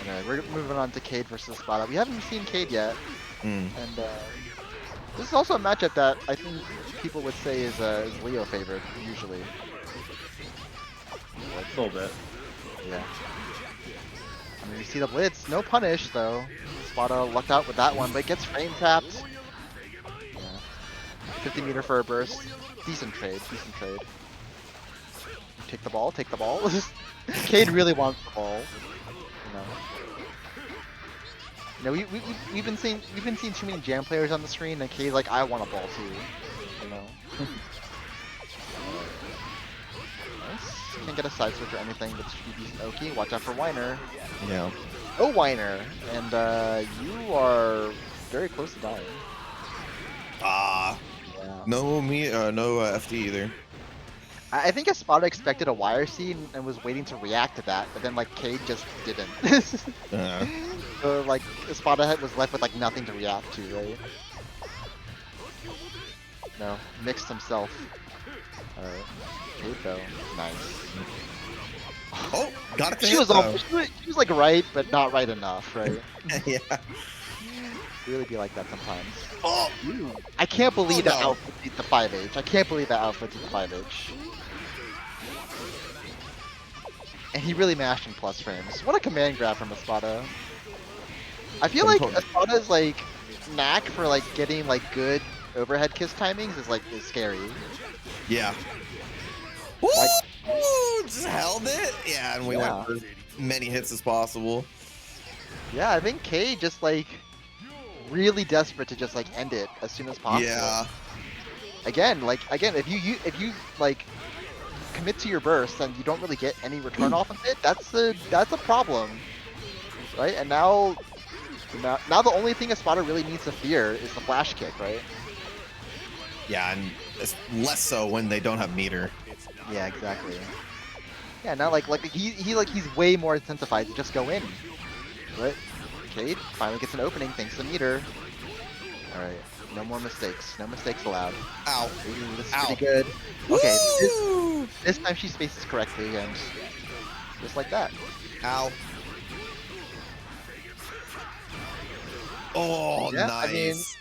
Anyway, we're moving on to Cade versus Spada. We haven't seen Cade yet, Hmm. and this is also a matchup that I think people would say is Leo favored usually. A little bit. Yeah. I mean, you see the blitz, no punish though. Spada lucked out with that one, but gets frame tapped. Yeah. 50 meter for a burst. Decent trade, decent trade. Take the ball, take the ball. Cade really wants the ball. We've been seeing too many jam players on the screen, and Cade's like, I want a ball too. Nice. Can't get a side switch or anything, but should be decent. Oki, watch out for Weiner. Yeah. Oh, Weiner, and you are very close to dying. Ah. Yeah. No FD either. I think Espada expected a wire seed and was waiting to react to that, but then like Cade just didn't. So like Espada was left with like nothing to react to, right? No, mixed himself. Alright. Cade though, nice. Oh, got it to She hit, was though. almost, she was like right, but not right enough, right? Yeah. Really be like that sometimes. Oh, I can't believe Oh, that no. outfit beat the 5H. I can't believe that outfit beat the 5H. And he really mashed in plus frames. What a command grab from Espada. I feel like Espada's like knack for like getting like good overhead kiss timings is scary. yeah. Like, Ooh, just held it. Yeah, and we Yeah. went for as many hits as possible. yeah, I think Cade just like really desperate to just like end it as soon as possible. Yeah. Again, if you like commit to your burst and you don't really get any return off of it, that's a problem, right? And now the only thing Espada really needs to fear is the flash kick, right? Yeah, and it's less so when they don't have meter. Yeah, exactly. Yeah, now he's way more incentivized to just go in. But Cade finally gets an opening thanks to meter. All right, no more mistakes. No mistakes allowed. Ow. Ooh, this is Ow. pretty good. Okay, Woo! this time she spaces correctly and just like that. Ow. Oh, Yeah, nice.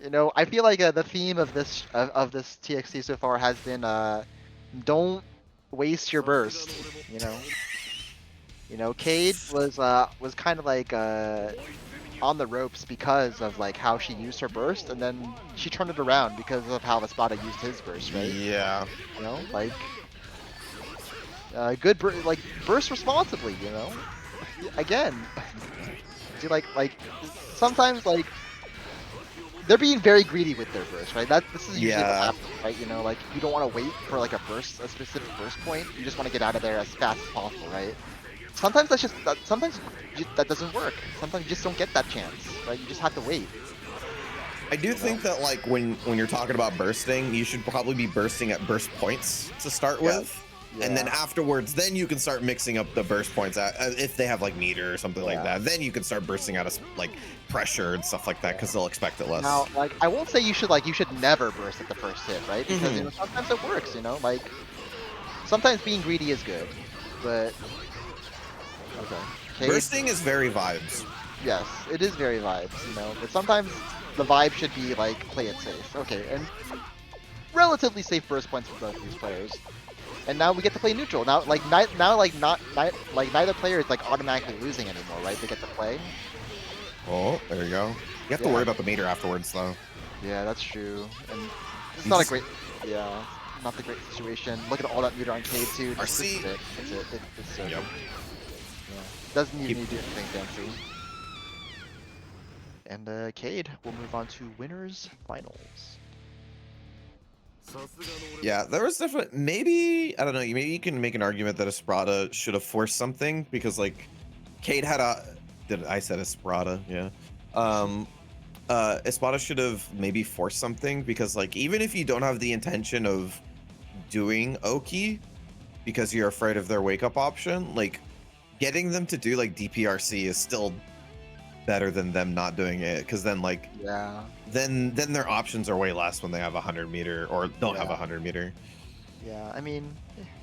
I mean, I feel like the theme of this TXT so far has been don't waste your burst. Cade was kind of like on the ropes because of like how she used her burst, and then she turned it around because of how Espada used his burst, right? Yeah. Burst responsibly. Again, do like sometimes like they're being very greedy with their burst, right? This is usually what Yeah. happens, right? Like you don't want to wait for like a specific burst point. You just want to get out of there as fast as possible, right? Sometimes that doesn't work. Sometimes you just don't get that chance, right? You just have to wait. I do think that like when you're talking about bursting, you should probably be bursting at burst points to start with. And then afterwards, then you can start mixing up the burst points if they have like meter or something like that. Then you can start bursting out of like pressure and stuff like that because they'll expect it less. Now, like I won't say you should never burst at the first hit, right? Because sometimes it works, like sometimes being greedy is good, but okay. Cade, Bursting is very vibes. yes, it is very vibes, but sometimes the vibe should be like play it safe. Okay, and relatively safe burst points for both these players. And now we get to play neutral. Now, neither player is like automatically losing anymore, right? They get to play. Oh, there you go. You have to worry about the meter afterwards, though. Yeah, that's true. And it's not not the great situation. Look at all that meter on Cade too. This is it. It's so good. Yeah. Doesn't even need to do anything fancy. And Cade will move on to winners finals. Yeah, there was definitely maybe I don't know. Maybe you can make an argument that Esprada should have forced something because like Cade had a. Did I said Esprada? Yeah. Um. Espada should have maybe forced something because like even if you don't have the intention of doing Oki because you're afraid of their wake up option, like getting them to do like DPRC is still better than them not doing it because then like Yeah. then their options are way less when they have a 100 meter or don't have a Yeah. 100 meter. Yeah, I mean,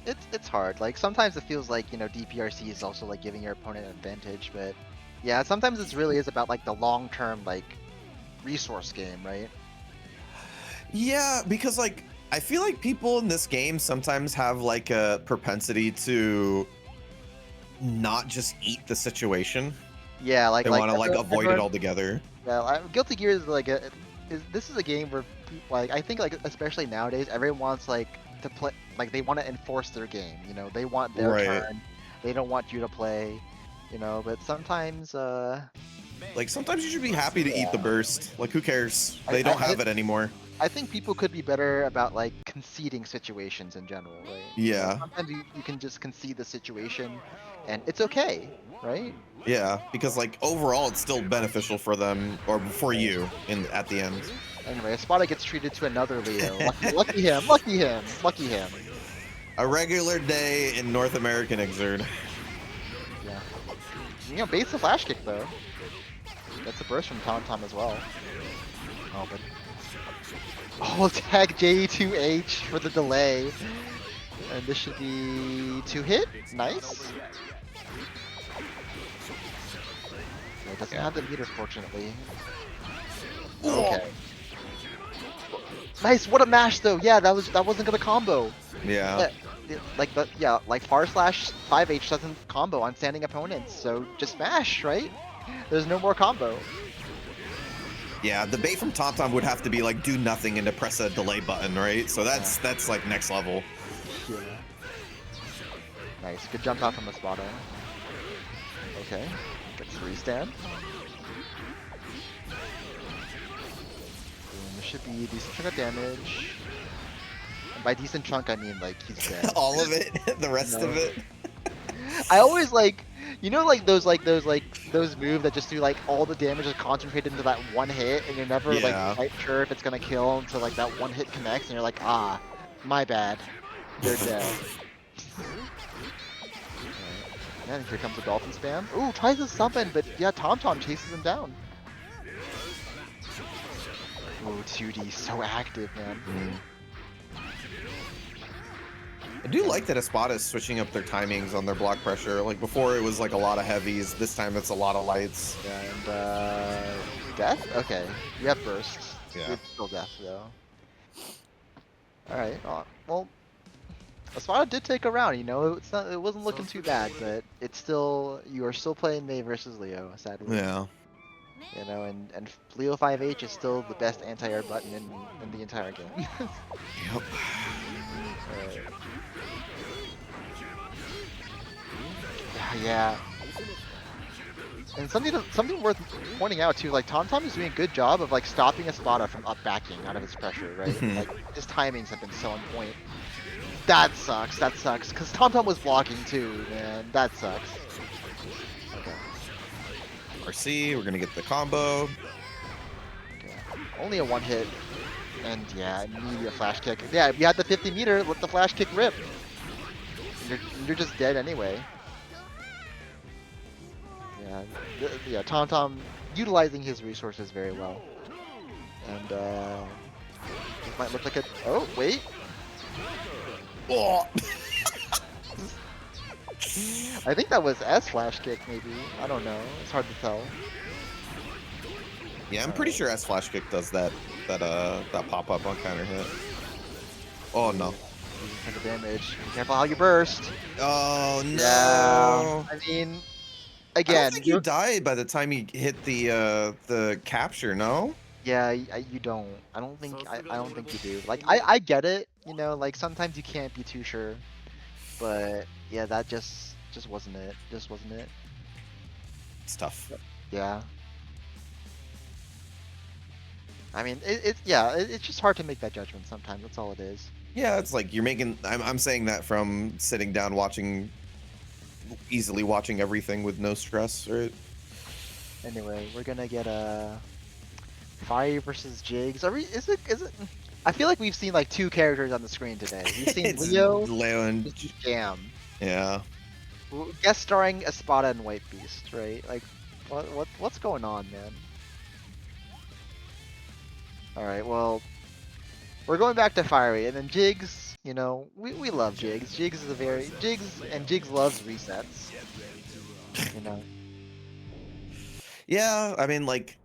it's hard. Like sometimes it feels like, you know, DPRC is also like giving your opponent an advantage, but yeah, sometimes it really is about like the long-term like resource game, right? Yeah, because like I feel like people in this game sometimes have like a propensity to not just eat the situation. Yeah, They want to like everyone, avoid it altogether. yeah, Guilty Gear is like this is a game where like I think like especially nowadays everyone wants like to play like they want to enforce their game, you know, they want their Right. turn, they don't want you to play, you know, but sometimes Like sometimes you should be happy to eat the Yeah. burst. Like who cares? They I, don't I, have it anymore. I think people could be better about like conceding situations in general, right? You know, Yeah. sometimes you can just concede the situation and it's okay, right? Yeah, because like overall it's still beneficial for them or for you in at the end. Anyway, Espada gets treated to another Leo. Lucky him, lucky him, lucky him. A regular day in North American Xrd. Yeah. You know, base the flash kick though. That's a burst from Tom as well. Oh, but oh, tag J2H for the delay, and this should be 2-hit. Nice. Yeah, it doesn't have the meter, fortunately. Okay. Nice. What a mash though. Yeah, that wasn't gonna combo. Yeah. Like far slash 5H doesn't combo on standing opponents, so just smash, right? There's no more combo. Yeah, the bait from TomTom would have to be like do nothing and to press a delay button, right? So that's like next level. Yeah. Nice. Good jump out from the spotter. Okay. Gets 3-stand. This should be a decent chunk of damage. And by decent chunk, I mean like he's dead. All of it, the rest of it. I always like, you know, like those moves that just do like all the damage is concentrated into that one hit, and you're never Yeah. like quite sure if it's gonna kill until like that one hit connects, and you're like, ah, my bad, you're dead. And here comes the dolphin spam. Ooh, tries to summon, but yeah, TomTom chases him down. Ooh, 2D so active, man. I do like that Espada is switching up their timings on their block pressure. Like before it was like a lot of heavies, this time it's a lot of lights. Yeah, and death? Okay. You have burst. Yeah. It's still death though. Alright, well Espada did take a round, you know, it wasn't looking too bad, but it's still you are still playing Mei versus Leo, sadly. Yeah. You know, and Leo 5H is still the best anti-air button in the entire game. Yep. Yeah. And something worth pointing out too, like TomTom is doing a good job of like stopping Espada from up backing out of his pressure, right? Like his timings have been so on point. That sucks, because TomTom was blocking too, man. That sucks. Okay. RC, we're gonna get the combo. Okay. Only a one hit. And yeah, immediate flash kick. Yeah, if you had the 50 meter, let the flash kick rip. You're just dead anyway. Yeah, TomTom utilizing his resources very well. And this might look like a oh wait. Oh. I think that was S flash kick maybe. I don't know. It's hard to tell. Yeah, I'm pretty sure S flash kick does that pop up on counter hit. Oh no. Using kind of damage. Be careful how you burst. Oh no. Yeah. I mean, I again, don't think you died by the time you hit the capture, no? yeah, you don't. I don't think you do. Like I get it, you know, like sometimes you can't be too sure. But yeah, that just wasn't it. Just wasn't it. It's tough. Yeah. I mean, it's just hard to make that judgment sometimes. That's all it is. Yeah, it's like you're making. I'm saying that from sitting down easily watching everything with no stress, right? Anyway, we're gonna get a Fire versus Jigs. Are we? Is it? I feel like we've seen like two characters on the screen today. We've seen It's Leo, Leo and Jam, yeah. guest starring Espada and White Beast, right? Like, what's going on, man? All right, well, we're going back to Fiery, and then Jigs. You know, we love Jigs. Jigs loves resets. You know. Yeah, I mean, like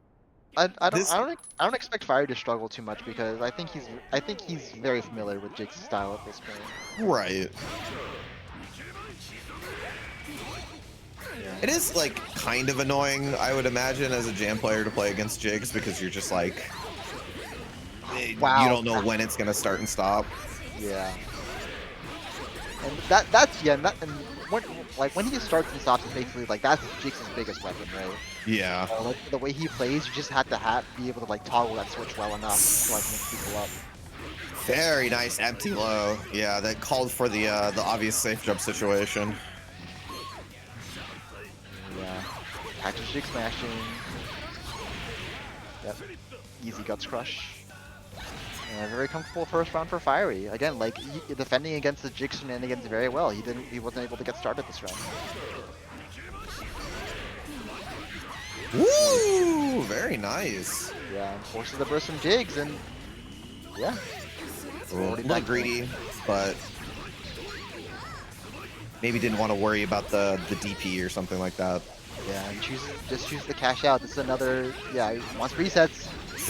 this. I don't expect Fire to struggle too much because I think he's very familiar with Jigs' style at this point. Right. Yeah. It is like kind of annoying, I would imagine, as a Jam player to play against Jigs because you're just like, Wow. you don't know when it's gonna start and stop. Yeah. And when he starts and stops, it's basically like that's Jigs' biggest weapon, right? Yeah. Like the way he plays, you just have to be able to like toggle that switch well enough to like mix people up. Very nice empty low. Yeah, that called for the obvious safe jump situation. Yeah. Catches Jig smashing. Yep. Easy guts crush. And a very comfortable first round for Fiery. Again, like defending against the Jig shenanigans very well. He wasn't able to get started this round. Woo! Very nice. Yeah, forces the burst from Jigs and yeah. A little greedy, but maybe didn't want to worry about the DP or something like that. Yeah, and just choose the cash out. This is another. Yeah, he wants resets.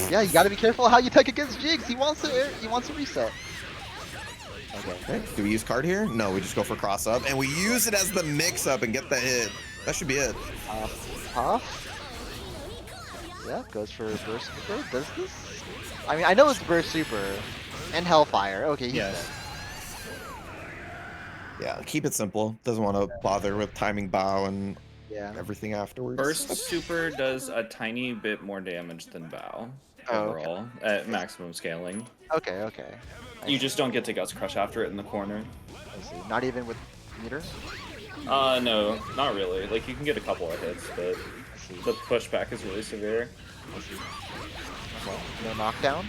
Yeah, you gotta be careful how you tech against Jigs. He wants to reset. Okay. Do we use card here? No, we just go for cross up and we use it as the mix up and get the hit. That should be it. Puff. Yeah, goes for burst super. Does this? I mean, I know it's burst super and Hellfire. Okay, he's dead. Yeah, keep it simple. Doesn't want to bother with timing bow and everything afterwards. Burst super does a tiny bit more damage than bow overall at maximum scaling. Okay. You just don't get to guts crush after it in the corner. I see. Not even with meter. No, not really. Like you can get a couple of hits, but the pushback is really severe. I see. Okay. No knockdown.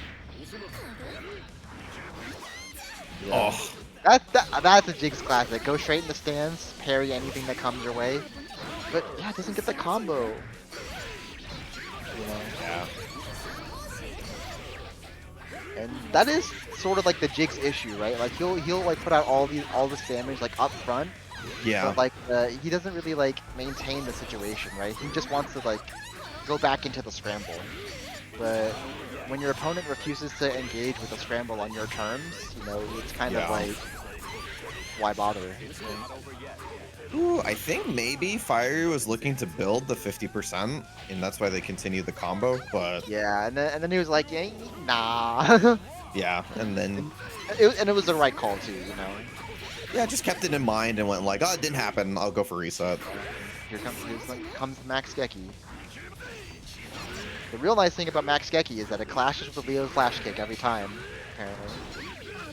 Yeah. Oh, That's a Jigs classic. Go straight in the stance, parry anything that comes your way. But yeah, it doesn't get the combo. You know? yeah. And that is sort of like the Jigs issue, right? Like he'll like put out all this damage like up front. Yeah. But like he doesn't really like maintain the situation, right? He just wants to like go back into the scramble. But when your opponent refuses to engage with a scramble on your terms, you know, it's kind of like, why bother? Ooh, I think maybe Fiery was looking to build the 50%, and that's why they continued the combo, but... Yeah, and then he was like, yeah, nah. Yeah, and then... it was the right call too, you know? Yeah, just kept it in mind and went like, oh, it didn't happen, I'll go for reset. Here comes Max Geki. The real nice thing about Max Geki is that it clashes with Leo's flash kick every time, apparently.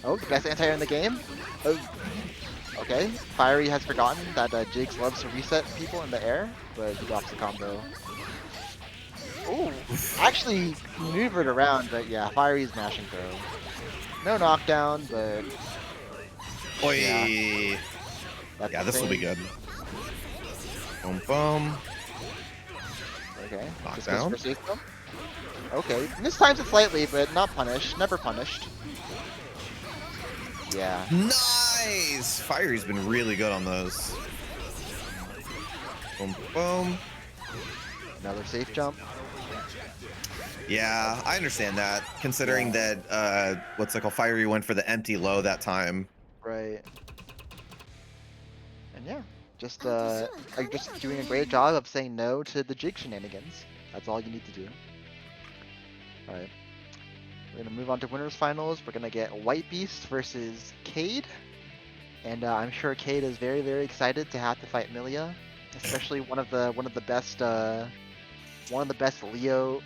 Oh, the best anti-air in the game? Oh. Okay, Fiery has forgotten that Jigs loves to reset people in the air, but he drops the combo. Ooh, actually maneuvered around, but yeah, Fiery's mashing throw. No knockdown, but... Oi! Yeah, this will be good. Boom, boom. Okay. Knockdown. Okay, mistimes it slightly, but not punished. Never punished. Yeah. Nice! Fiery's been really good on those. Boom, boom. Another safe jump. Yeah, I understand that, considering that, what's it called, Fiery went for the empty low that time. Right. And yeah, just doing a great job of saying no to the Jig shenanigans. That's all you need to do. Alright. We're gonna move on to winners finals. We're gonna get White Beast versus Cade. And I'm sure Cade is very, very excited to have to fight Milia. Especially one of the best Leo,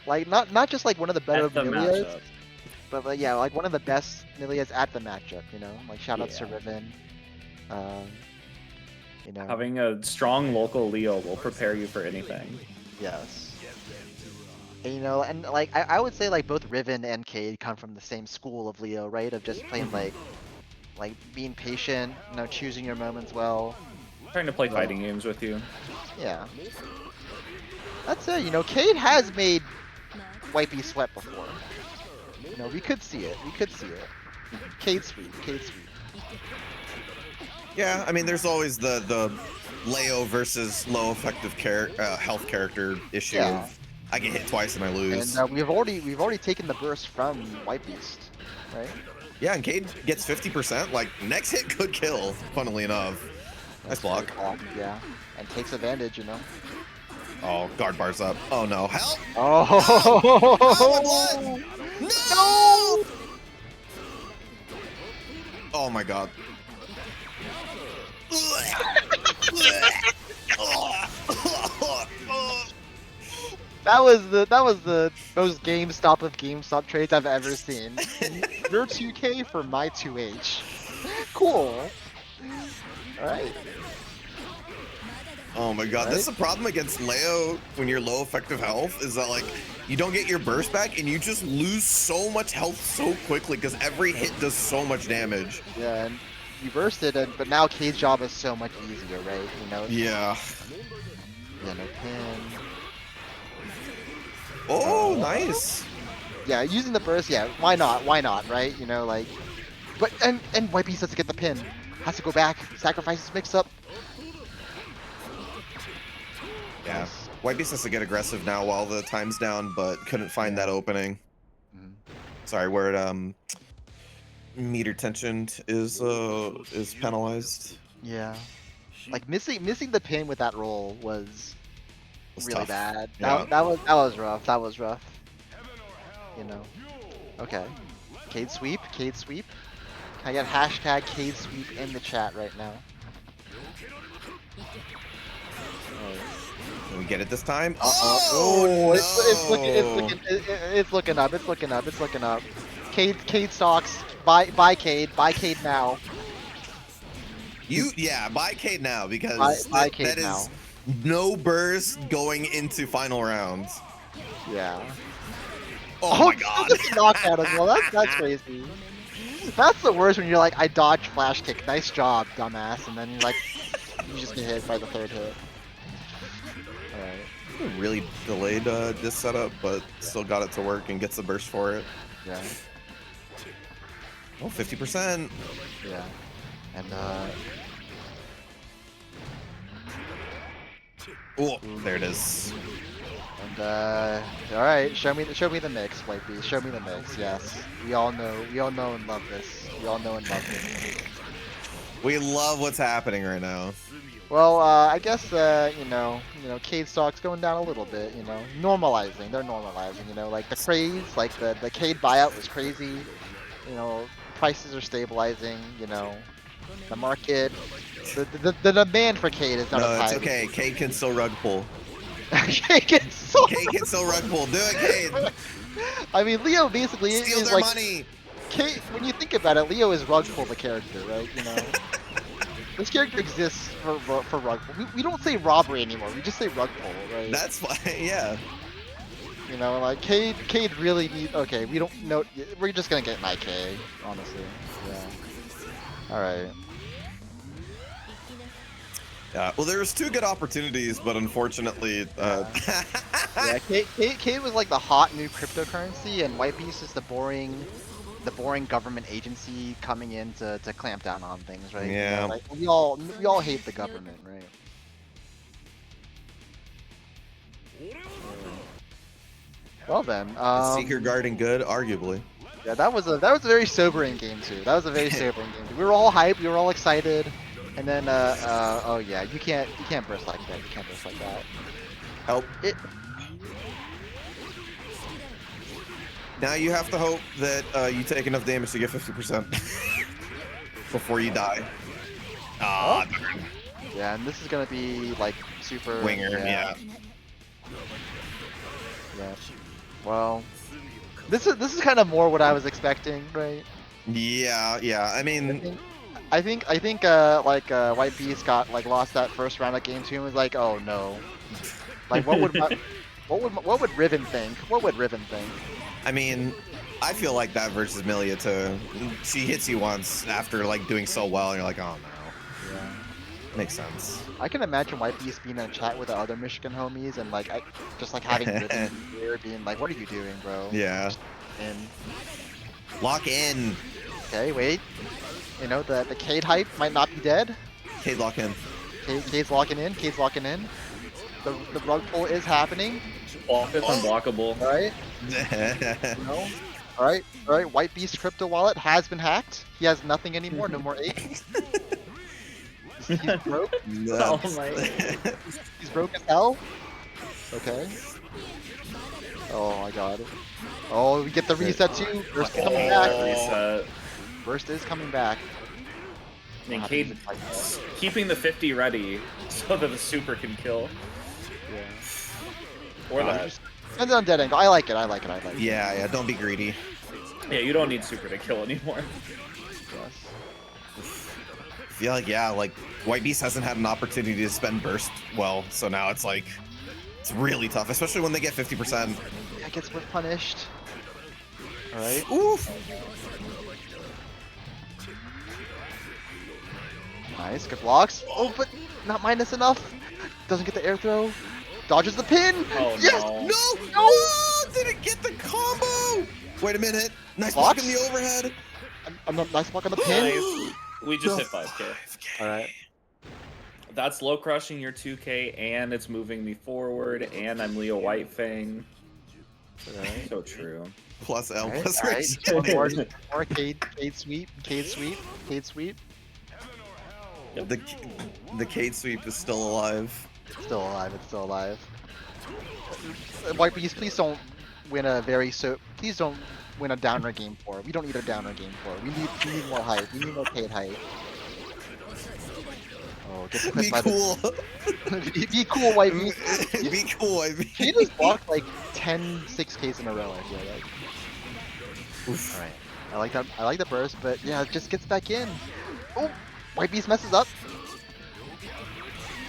Like not just like one of the better At the Milias, matchup. but like, yeah, like one of the best Milias at the matchup. You know, like shout outs to Yeah. Riven. You know, Having a strong local Leo will prepare you for anything. yes. And, you know, and like I would say like both Riven and Cade come from the same school of Leo, right? Of just playing like being patient, you know, choosing your moments well. Trying to play Yeah. fighting games with you. Yeah. That's it. You know, Cade has made Wipey sweat before. You know, we could see it. We could see it. Cade sweep. Cade sweep. Yeah, I mean, there's always the Leo versus low effective health character issue Yeah. of I get hit twice and I lose. And we've already taken the burst from White Beast, right? Yeah, and Cade gets 50%. Like, next hit could kill, funnily enough. Nice block. Yeah. And takes advantage, you know. Oh, guard bars up. Oh no, help! Oh! Oh, blood! No! Oh my god. That was the most GameStop of GameStop trades I've ever seen. Your 2K for my 2H. Cool. Alright. Oh my god, that's the problem against Leo when you're low effective health, is that like you don't get your burst back and you just lose so much health so quickly because every hit does so much damage. Yeah, and you bursted, but now Cade's job is so much easier, right? You know? Yeah. Yeah, no pin. Oh, nice. Yeah, using the burst, yeah, why not? Why not, right? You know, like, but and White Beast has to get the pin, has to go back, sacrifices mix up. Yeah. White Beast has to get aggressive now while the time's down, but couldn't find that opening. Sorry, where it meter tension is penalized. Yeah, like missing the pin with that roll was really tough. bad. Yeah. That was rough. That was rough. You know. Okay. Cade sweep. Cade sweep. Can I get hashtag Cade sweep in the chat right now? Can we get it this time? Oh, no. it's looking up. It's looking up. It's looking up. Cade stocks. Buy Cade. Buy Cade now. Buy Cade now because Buy Cade that now. is no burst going into final rounds. Yeah. Oh my god. Knockout as well. That's crazy. That's the worst when you're like, I dodged flash kick. Nice job, dumbass. And then you're like, you just get hit by the third hit. Alright. Really delayed this setup, but still got it to work and gets the burst for it. Yeah. Oh, 50%. Yeah. And Oh, there it is. And all right, show me the mix, White Beast. Show me the mix. Yes, we all know and love this. We all know and love this. We love what's happening right now. Well, I guess you know, Cade stock's going down a little bit. You know, normalizing. They're normalizing. You know, like the craze, like the Cade buyout was crazy. You know, prices are stabilizing. You know, the market, the demand for Cade is not No, as it's high. okay. Cade can still rug pull. Cade can still. Cade can still rug pull. Do it, Cade. I mean, Leo basically Steal is their like. money. Cade, when you think about it, Leo is rug pull the character, right? You know, this character exists for rug pull. We don't say robbery anymore. We just say rug pull, right? That's fine. Yeah. You know, like Cade really needs. Okay, we don't know. We're just gonna get an IK, honestly. Yeah. All right. Well, there was two good opportunities, but unfortunately, Yeah, Cade was like the hot new cryptocurrency, and White Beast is the boring government agency coming in to clamp down on things, right? Yeah. You know, like, we all hate the government, right? Well then, Seeker guarding good, arguably. yeah, that was a very sobering game too. That was a very sobering game. We were all hyped, we were all excited, and then oh yeah, you can't burst like that. You can't burst like that. Help. Now you have to hope that you take enough damage to get 50% before you die. Ah, Yeah, and this is gonna be like super winger, yeah. Yeah. Well, this is kind of more what I was expecting, right? Yeah, yeah. I mean, I think White Beast got like lost that first round of game 2 and was like, oh no. Like what would Riven think? What would Riven think? I mean, I feel like that versus Milia too. She hits you once after like doing so well, and you're like, oh no. Yeah. Makes sense. I can imagine White Beast being in a chat with the other Michigan homies and like just like having Riven here being like, what are you doing, bro? Yeah. And Lock in. okay, wait. You know, the Cade hype might not be dead. Cade lock in. Cade's locking in. Cade's locking in. The rug pull is happening. Off is unblockable. Alright. You know? Alright. Alright. White Beast crypto wallet has been hacked. He has nothing anymore. No more 8. He's broke. Oh my. He's broke as hell. Okay. Oh my god. Oh, we get the reset too. Burst is coming back. Reset. Burst is coming back. And Cade keeping the 50 ready so that the super can kill. Yeah. Or that. And on dead angle. I like it. I like it. I like it. Yeah, yeah. Don't be greedy. Yeah, you don't need super to kill anymore. Yes. I feel like, yeah, like White Beast hasn't had an opportunity to spend burst well, so now it's like it's really tough, especially when they get 50%. That gets punished. All right. Oof. Nice, good blocks. Oh, but not minus enough. Doesn't get the air throw. Dodges the pin. Oh, yes. no. No! Didn't get the combo. Wait a minute. Nice block in the overhead. I'm not nice block on the pin. Nice. We just hit 5k. All right. That's low crushing your 2k, and it's moving me forward, and I'm Leo Whitefang. Right. So true. Plus L Alright, plus alright. Rich. More Cade sweep, Cade sweep, Cade sweep. The Cade sweep is still alive. Still alive, it's still alive. White Beast, please don't win a please don't win a downer game 4. We don't need a downer game 4. We need more hype. We need more Cade hype. Oh, get the Be cool. Be cool, White Beast. Be cool. I mean. Cade has blocked like 10 6Ks in a row, I feel like. Oof. Alright. I like that. I like the burst, but yeah, it just gets back in. Oh, White Beast messes up.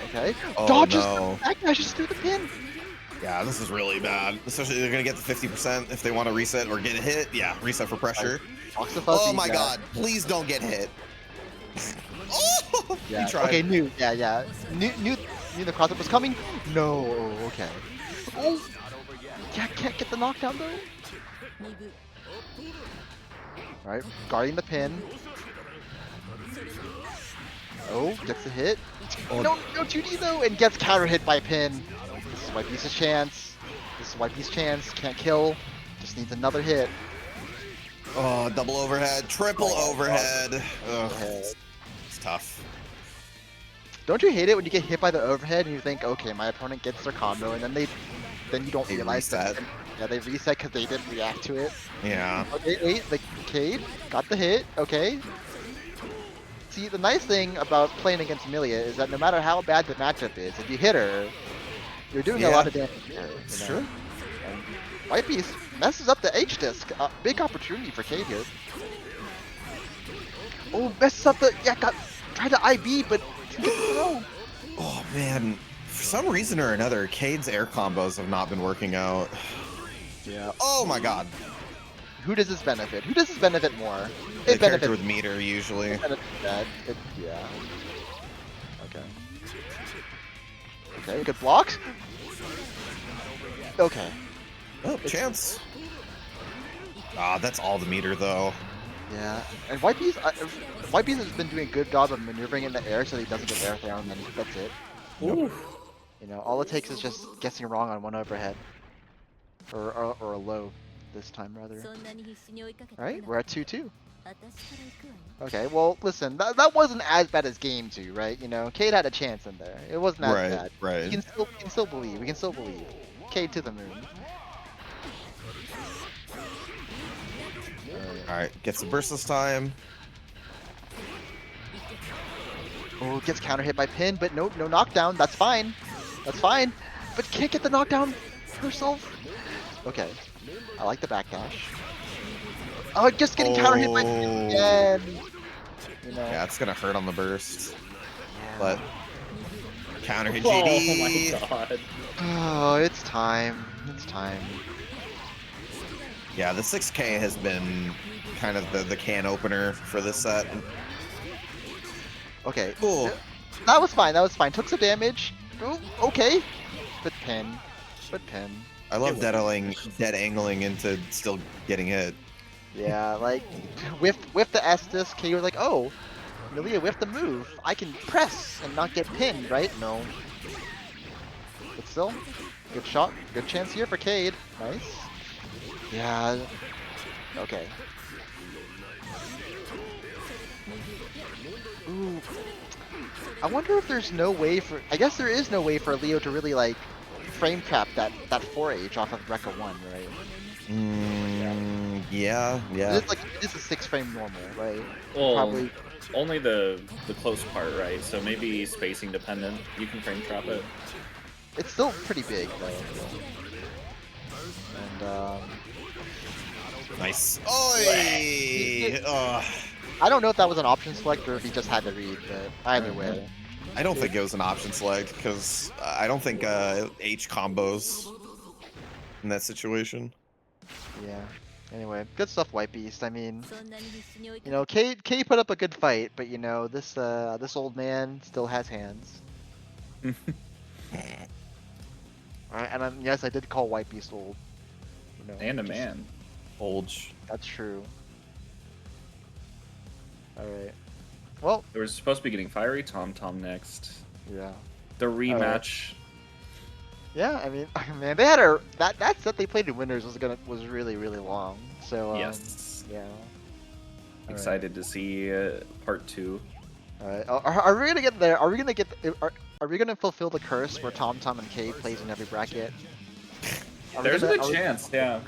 Okay. Oh, Dodges no. backdashes through the pin. Yeah, this is really bad. Especially they're gonna get the 50% if they want to reset or get a hit. Yeah, reset for pressure. Oh my god, please don't get hit. Oh, Yeah. he tried. Okay, knew the cross up was coming. No. Oh, okay. Oh. Yeah, can't get the knockdown though. Alright, guarding the pin. Oh, gets the hit. Oh. No 2D though, and gets counter hit by pin. This is White Beast's chance. This is White Beast's chance. Can't kill. Just needs another hit. Oh, double overhead, triple overhead. Ugh. Okay. It's tough. Don't you hate it when you get hit by the overhead and you think, okay, my opponent gets their combo, and then you don't They realize reset. that. Yeah, they reset because they didn't react to it. Yeah. Okay, wait, the Cade got the hit. Okay. See, the nice thing about playing against Milia is that no matter how bad the matchup is, if you hit her, you're doing a Yeah. lot of damage to her. It's you true. know? And White Beast messes up the H disc. Big opportunity for Cade here. Oh, messes up the tried to IB, but didn't get the throw. Oh man, for some reason or another, Cade's air combos have not been working out. Yeah. Oh my god. Who does this benefit? Who does this benefit more? The It character benefits with meter usually. that. Yeah. Okay. Okay, good blocks. Okay. Oh, chance. Ah, that's all the meter though. Yeah. And White Beast has been doing a good job of maneuvering in the air so that he doesn't get air thrown, and then that's it. Ooh. You know, all it takes is just guessing wrong on one overhead. Or a low this time, rather. Alright, we're at 2-2. Okay, well, listen, that wasn't as bad as game 2, right? You know, Cade had a chance in there. It wasn't as bad. Right. We can still believe. We can still believe. Cade to the moon. Alright, gets the burst this time. Oh, gets counter hit by pin, but no knockdown. That's fine. That's fine. But can't get the knockdown herself. Okay. I like the backdash. Oh, just getting counter hit by Oh. again. You know. Yeah, it's gonna hurt on the burst. But counter hit Oh GD. my god. Oh, it's time. It's time. Yeah, the 6K has been kind of the can opener for this set. Okay. Cool. That was fine. That was fine. Took some damage. Ooh, okay. But pin. But pin. I love dead angling into still getting hit. Yeah, like with the Estus, K was like, oh, Milia with the move. I can press and not get pinned, right? No. But still, good shot. Good chance here for Cade. Nice. Yeah. Okay. Ooh. I wonder if there's no way for. I guess there is no way for Leo to really like frame trap that 4H off of Rekka 1, right? Yeah. It's like this is 6 frame normal, right? Well, Probably. only the close part, right? So maybe spacing dependent. You can frame trap it. It's still pretty big though. And Nice. Oi! I don't know if that was an option select or if he just had to read, but either way. I don't think it was an option select because I don't think H combos in that situation. Yeah. Anyway, good stuff, White Beast. I mean, you know, K put up a good fight, but you know, this old man still has hands. Alright, and yes, I did call White Beast old. You know, And a just- man. Olge. That's true. Alright. Well, They were supposed to be getting Fiery Tom next. yeah. The rematch. Yeah, I mean, man, they had a that set they played in Winners was really long. So Yes. yeah. Excited to see part 2. All right, are we gonna get there? Are we gonna get? Are we gonna fulfill the curse where Tom and K plays in every bracket? There's a good chance, yeah.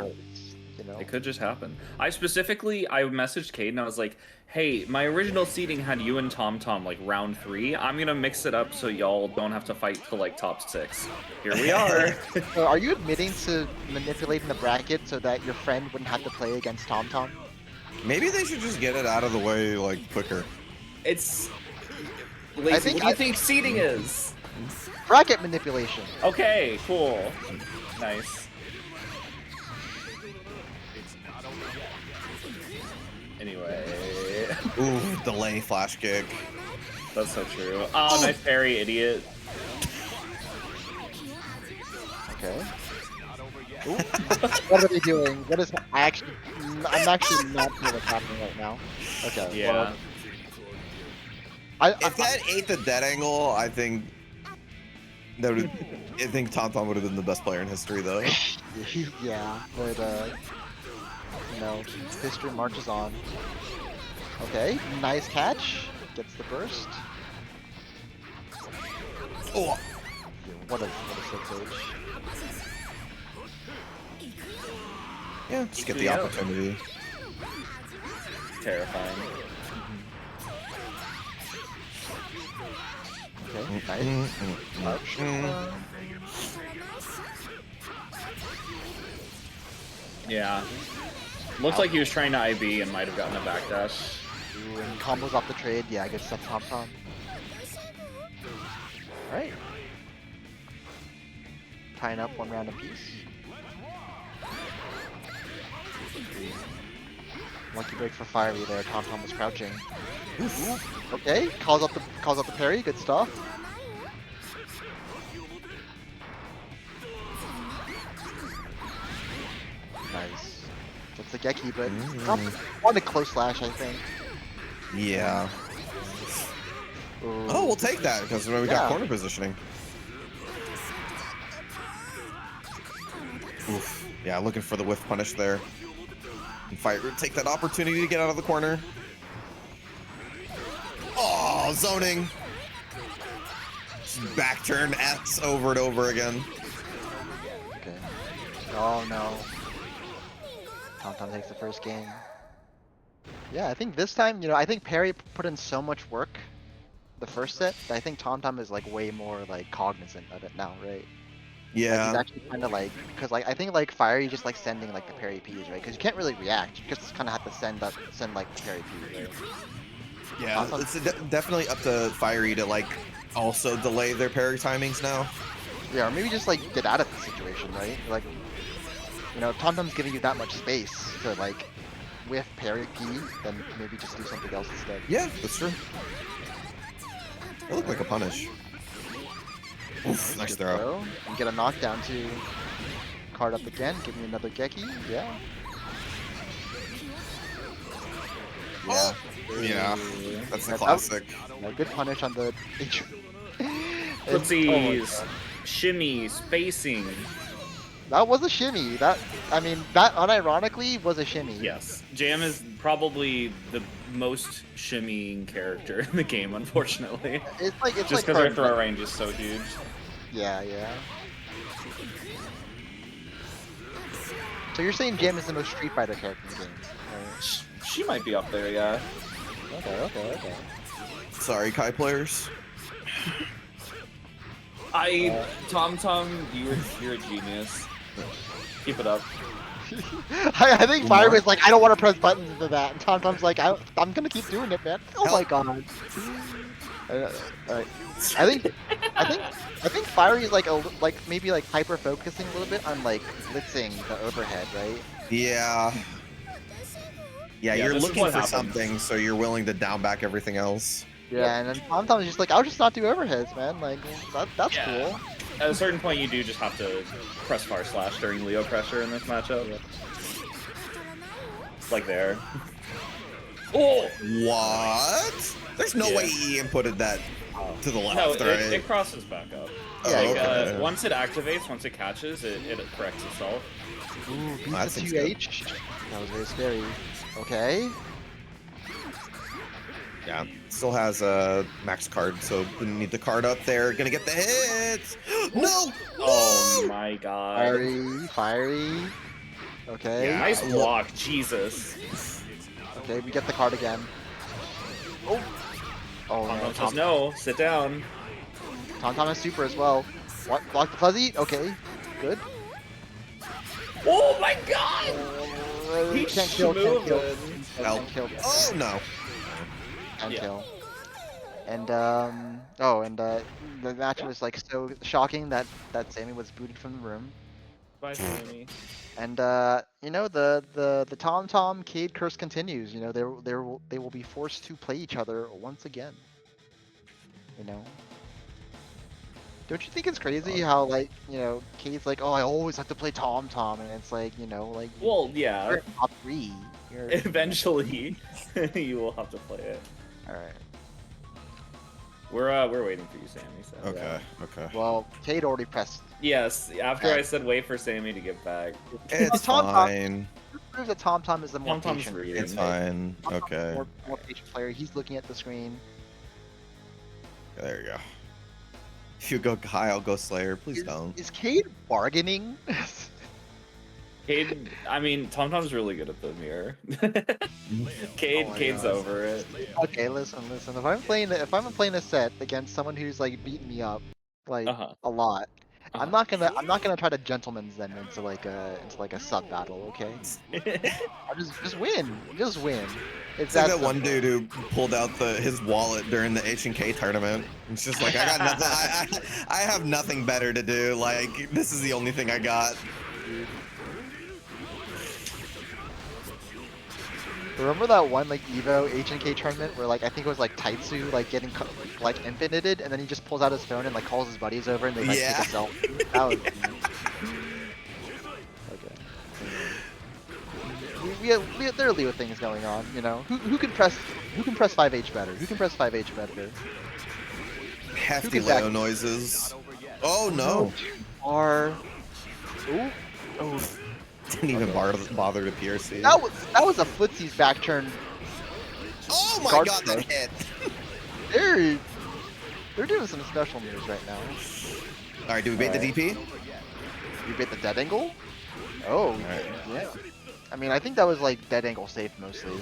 You know. It could just happen. I messaged Cade and I was like, hey, my original seeding had you and Tom like round 3. I'm gonna mix it up so y'all don't have to fight till like top 6. Here we are. So are you admitting to manipulating the bracket so that your friend wouldn't have to play against Tom? Maybe they should just get it out of the way like quicker. It's lazy. What do you think seeding is? Bracket manipulation. Okay, cool. Nice. Anyway. Ooh, delay flash kick. That's so true. Oh, nice parry, idiot. Okay. Ooh. What are they doing? What is I'm actually not sure what's happening right now. Okay. Yeah. Well, If that ate the dead angle, I think that would. I think Tom would have been the best player in history, though. yeah, but you know, history marches on. Okay, nice catch. Gets the burst. Oh, What a 6H. yeah, just get the Yeah. opportunity. Terrifying. Okay, nice. Yeah. Looks like he was trying to IB and might have gotten a backdash. Ooh, and combos off the trade. Yeah, good stuff, Tom. Alright. Tying up one round apiece. Monkey break for Fiery there. Tom was crouching. Ooh, okay, calls up the parry. Good stuff. Nice. That's the Geki, but on the close slash, I think. Yeah. Ooh. Oh, we'll take that because we Yeah. got corner positioning. Oof. Yeah, looking for the whiff punish there. And Fire take that opportunity to get out of the corner. Oh, zoning. Just back turn X over and over again. Okay. Oh no. Tom takes the first game. Yeah, I think this time, you know, I think Perry put in so much work the first set that I think Tom is like way more like cognizant of it now, right? Yeah. He's actually kind of like, because like I think like Fiery just like sending like the parry P's, right? Because you can't really react. You just kind of have to send like the parry P's, right? Yeah, it's definitely up to Fiery to like also delay their parry timings now. Yeah, or maybe just like get out of the situation, right? Like, you know, if TomTom's giving you that much space to like whiff parry P, then maybe just do something else instead. Yeah, that's true. It looked like a punish. Oof, nice throw. And get a knockdown to card up again. Give me another Geki. Yeah. Oh, yeah. That's the classic. Good punish on the Footsies, shimmy, spacing. That was a shimmy. That unironically was a shimmy. Yes, Jam is probably the most shimmying character in the game, unfortunately. It's just like because their throw range is so huge. Yeah. So you're saying Jam is the most Street Fighter character in the game? Right? She might be up there, yeah. Okay. Sorry, Kai players. TomTom, you're a genius. Keep it up. I think Fire was like, I don't want to press buttons into that, and TomTom's like, I'm gonna keep doing it, man. Oh my god. Alright. I think Fiery is like maybe like hyper focusing a little bit on like blitzing the overhead, right? Yeah. Yeah, you're looking for happens. something, so you're willing to down back everything else. Yeah, and then TomTom is just like, I'll just not do overheads, man. Like, that's cool. At a certain point, you do just have to press far slash during Leo pressure in this matchup. Yeah. Like there. Oh! What? There's no way he inputted that to the left, No, right? it crosses back up. Yeah, okay. Once it activates, once it catches, it corrects itself. Ooh, beat That the seems 2H. That was very scary. Okay. Yeah, still has a max card, so didn't need the card up there. Gonna get the hits. No! Oh my god. Fiery. Okay. Yeah. Nice block, Jesus. Okay, we get the card again. Oh. Oh no, TomTom says no, sit down. TomTom has super as well. What? Block the fuzzy? Okay. Good. Oh my god! He Can't kill. Help. Can't kill. Oh no! Can't Yeah. kill. And the match was like so shocking that Sammy was booted from the room. Bye, Sammy. And you know, the TomTom Cade curse continues. You know, they will be forced to play each other once again. You know. Don't you think it's crazy how like, you know, Cade's like, oh, I always have to play TomTom, and it's like, you know, like, Well, yeah. you're top 3. You're Eventually, you will have to play it. all right. We're waiting for you, Sammy. So, Okay, yeah. okay. Well, Cade already pressed. Yes, after Okay. I said wait for Sammy to get back. It's TomTom fine. Proves that TomTom is the more TomTom's patient. reading. It's fine. TomTom's Okay. More patient player. He's looking at the screen. There you go. If you go high, I'll go Slayer. Please don't. Is Cade bargaining? Cade, I mean, TomTom's really good at the mirror. Oh my Cade's God. over it. Okay, listen. If I'm playing a set against someone who's like beating me up, like a lot, I'm not gonna try to gentleman's them into like a sub battle. Okay, I just win. It's It's like that one dude who pulled out his wallet during the H&K tournament. It's just like, I got nothing. I have nothing better to do. Like, this is the only thing I got. Remember that one like Evo H&K tournament where like I think it was like Taitsu like getting like infinited, and then he just pulls out his phone and like calls his buddies over and they like take a selfie. That was okay. There are Leo things going on, you know. Who can press 5H better? Who can press 5H better? Hefty Leo noises. Oh no! Oh. Didn't even bother to PRC. That was a footsie's back turn. Oh my Guard god, that throw. hit! They're doing some special moves right now. Alright, do we bait the DP? You bait the dead angle? Oh, Alright. yeah. I mean, I think that was like dead angle safe mostly.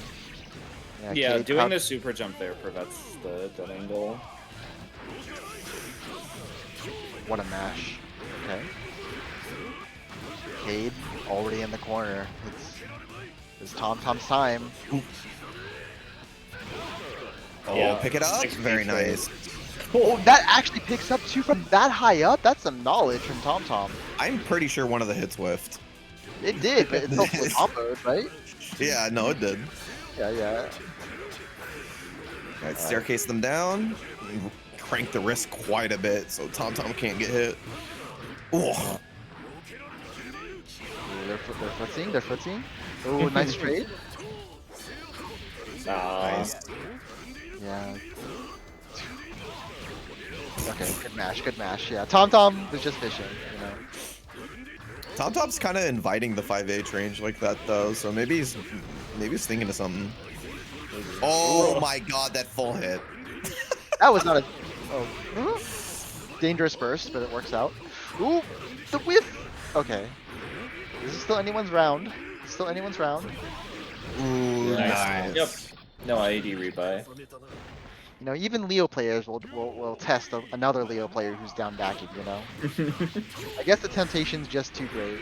Yeah, Cade doing the super jump there prevents the dead angle. What a mash. Okay. Cade already in the corner. It's TomTom's time. Oh, Yeah, pick it up. 6 Very feet trade. nice. Oh, that actually picks up too from that high up. That's some knowledge from TomTom. I'm pretty sure one of the hits whiffed. It did, but it's also comboed, right? Yeah, no, it did. Yeah. Alright, staircase them down. Crank the wrist quite a bit so TomTom can't get hit. Oh, They're footing. Oh, nice trade. nice. Yeah. Okay, good mash. Yeah, TomTom was just fishing, you know. TomTom's kind of inviting the 5H range like that though, so maybe he's thinking of something. Oh my god, that full hit. That was not a dangerous burst, but it works out. Ooh, the whiff. Okay, this is still anyone's round. Ooh, Nice. nice. Yep. No AD rebuy. You know, even Leo players will test another Leo player who's down backing. You know, I guess the temptation's just too great.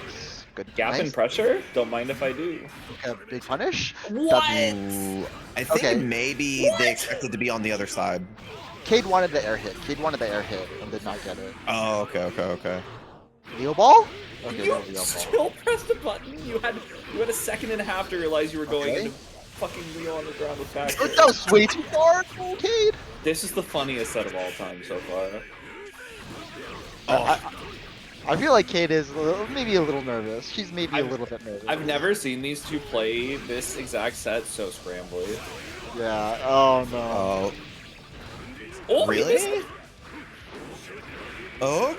Nice. Good. Gap nice. and pressure? Don't mind if I do. Okay, big punish. What? Ooh, I think Okay. maybe they expected to be on the other side. Cade wanted the air hit. And did not get it. Oh, okay. Leo ball? Okay, You no Leo ball. still pressed a button? You had a second and a half to realize you were going Okay. into fucking Leo on the ground with back. Oh, that was way too far, Cade. This is the funniest set of all time so far. I feel like Cade is maybe a little nervous. She's maybe a little bit nervous. I've never seen these two play this exact set so scrambly. Yeah. Oh no. Oh, Oh, he missed really? Oh,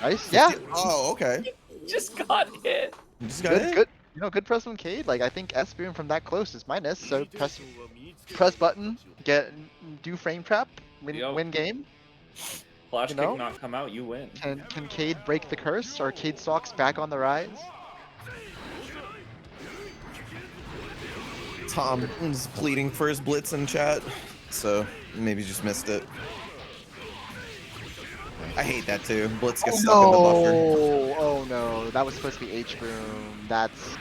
Nice. Yeah. oh, okay. it. Just got hit. You just got Good. it. Good. You know, good press from Cade. Like I think S boom from that close is minus. So press button. Do frame trap. Yep. Win game. Flash You know? kick not come out, you win. Can Cade break the curse? Are Cade stocks back on the rise? Tom's pleading for his blitz in chat, so maybe just missed it. I hate that too. Blitz gets stuck in the buffer. Oh no, that was supposed to be H boom. That's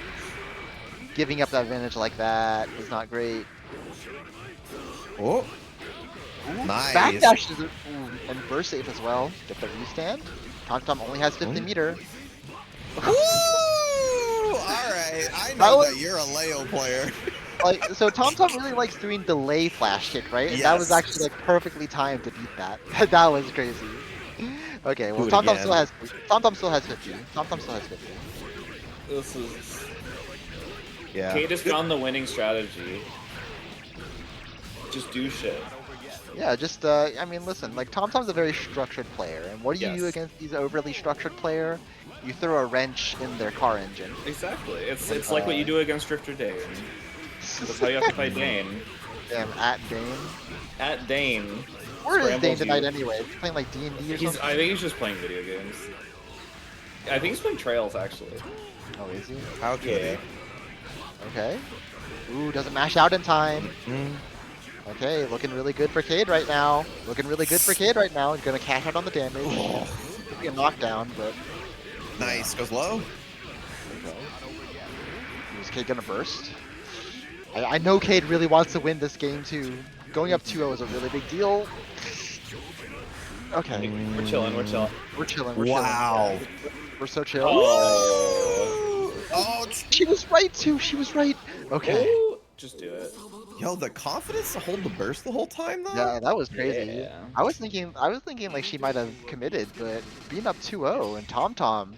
giving up that advantage like that is not great. Oh, nice. Backdash is and burst safe as well. Get the restand. TomTom only has 50 meter. Woo! Alright, I know that you're a Leo player. Like so, TomTom really likes doing delay flash kick, right? And that was Yes. actually like perfectly timed to beat that. That was crazy. Okay, well Do it TomTom again. still has 50. TomTom still has 50. This is. Yeah. Kate has found the winning strategy. Just do shit. Yeah, just I mean, listen, like TomTom's a very structured player, and what do you do Yes. against these overly structured player? You throw a wrench in their car engine. Exactly. It's like what you do against Drifter Dane. That's how you have to fight Dane. Damn, at Dane. At Dane. Where is Dane scrambles tonight you. anyway? Is he playing like D&D or He's, something? I think he's just playing video games. I think he's playing Trails actually. Oh, is he? How could Yeah. Okay. Ooh, doesn't mash out in time. he? Mm. Okay, looking really good for Cade right now. Gonna cash out on the damage. Oh, Could be a knockdown, but nice. Goes low. okay. Is Cade gonna burst? I know Cade really wants to win this game too. Going up 2-0 is a really big deal. Okay, We're chilling. we're chilling. Wow. We're so chill. Oh. Oh, She was right too. Okay. Oh, just do it. yo, the confidence to hold the burst the whole time though. Yeah, that was crazy. Yeah. I was thinking like she might have committed, but being up 2-0 and TomTom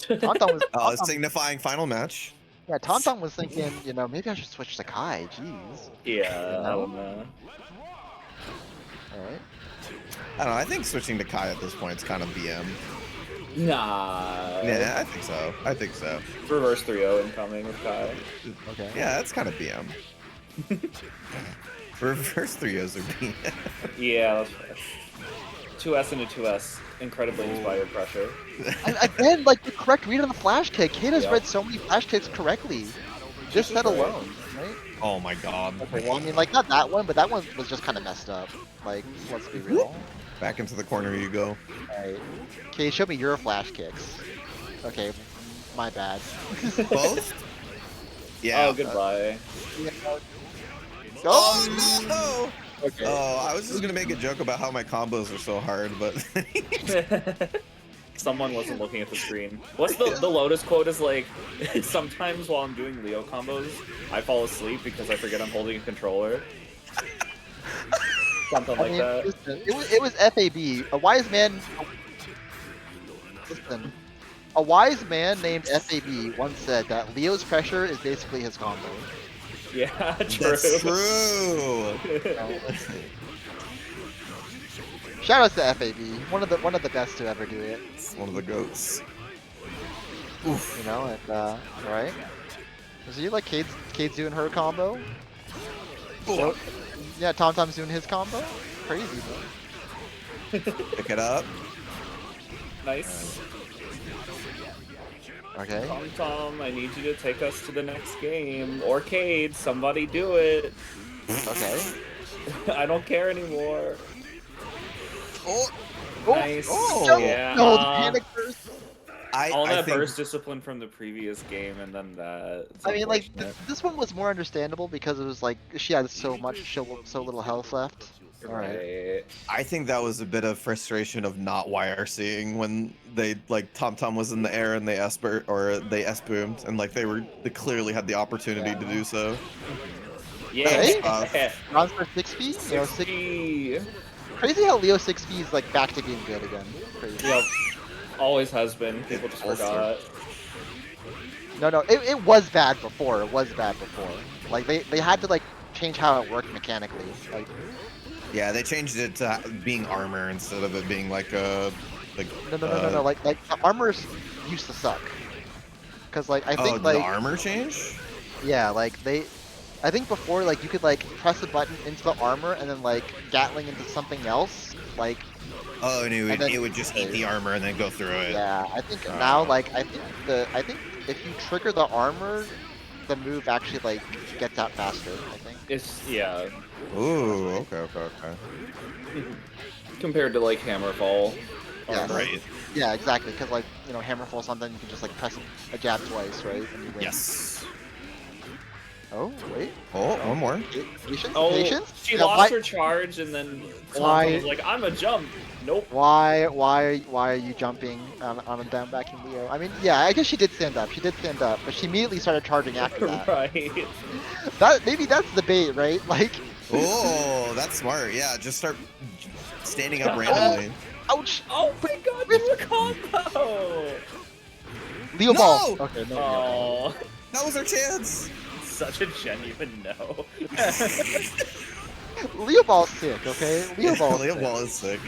was Oh, TomTom, signifying final match. yeah, TomTom was thinking, you know, maybe I should switch to Kai. Jeez. Yeah, I don't know. All right. I don't know. I think switching to Kai at this point is kind of BM. Nah. Yeah, I think so. Reverse 3-0 incoming with Kai. Okay. Yeah, that's kind of BM. Reverse 3-0s are BM. Yeah, that's fair. 2S into 2S. Incredibly inspired pressure. And again, like the correct read on the flash kick. Kid has Yeah. read so many flash kicks correctly. This set right. alone, right? Oh my god. Okay, well, I mean, like not that one, but that one was just kind of messed up. Like, let's be real. Back into the corner you go. Alright. Okay, show me your flash kicks. Okay, my bad. Both? Yeah. Oh, goodbye. Oh! No! Okay. Oh, I was just gonna make a joke about how my combos are so hard, but Someone wasn't looking at the screen. What's the Lotus quote is like, sometimes while I'm doing Leo combos, I fall asleep because I forget I'm holding a controller. Something like that. Listen, it was FAB. A wise man. Listen, a wise man named FAB once said that Leo's pressure is basically his combo. Yeah, true. that's true. Shout out to FAB, one of the best to ever do it. It's one of the goats. Oof. You know, and right? Is he like Cade's doing her combo? So, yeah, TomTom's doing his combo. Crazy, bro. Pick it up. Nice. Okay. Tom, I need you to take us to the next game. Or Cade, somebody do it. Okay. I don't care anymore. Oh, Nice. Oh. Yeah. No, the panic burst. All I that think burst discipline from the previous game, and then that. It's I mean, like unfortunate. this one was more understandable because it was like she had so little health left. All right. Right. I think that was a bit of frustration of not YRCing when they like TomTom was in the air and they S boomed and like they clearly had the opportunity to do so. Yeah. Rounds for 6P? You know, 60. crazy how Leo 6P is like back to being good again. Crazy. Yep. Always has been. People just Also- forgot. No, it was bad before. It was bad before. Like they had to like change how it worked mechanically. Like Yeah, they changed it to being armor instead of it being like a no. Like the armors used to suck. Cause like I think did like the armor change? yeah, like I think before like you could like press a button into the armor and then like Gatling into something else. Like Oh, and And then- it would just eat the armor and then go through it. yeah, I think now like I think if you trigger the armor, the move actually like gets out faster. I think. It's yeah. Ooh, okay. Compared to like Hammerfall. Yeah. armor. Right. Yeah, exactly. Because like Hammerfall something you can just like press a jab twice, right? And you win. Yes. Oh wait. Oh, one more. Patience. Oh, Patience. she Yeah, lost her charge, and then Why- Tom was like, "I'm a jump." Nope. Why are you jumping on a down backing Leo? I mean, yeah, I guess she did stand up. She did stand up, but she immediately started charging after that. Right. Maybe that's the bait, right? Like, Oh, that's smart. Yeah, just start standing up randomly. ouch! Oh my god, do a combo! Leo No! ball. Okay, no. Leo. Oh, That was our chance. such a genuine no. Leo ball's sick. Okay, Leo ball's Leo sick. Ball is sick.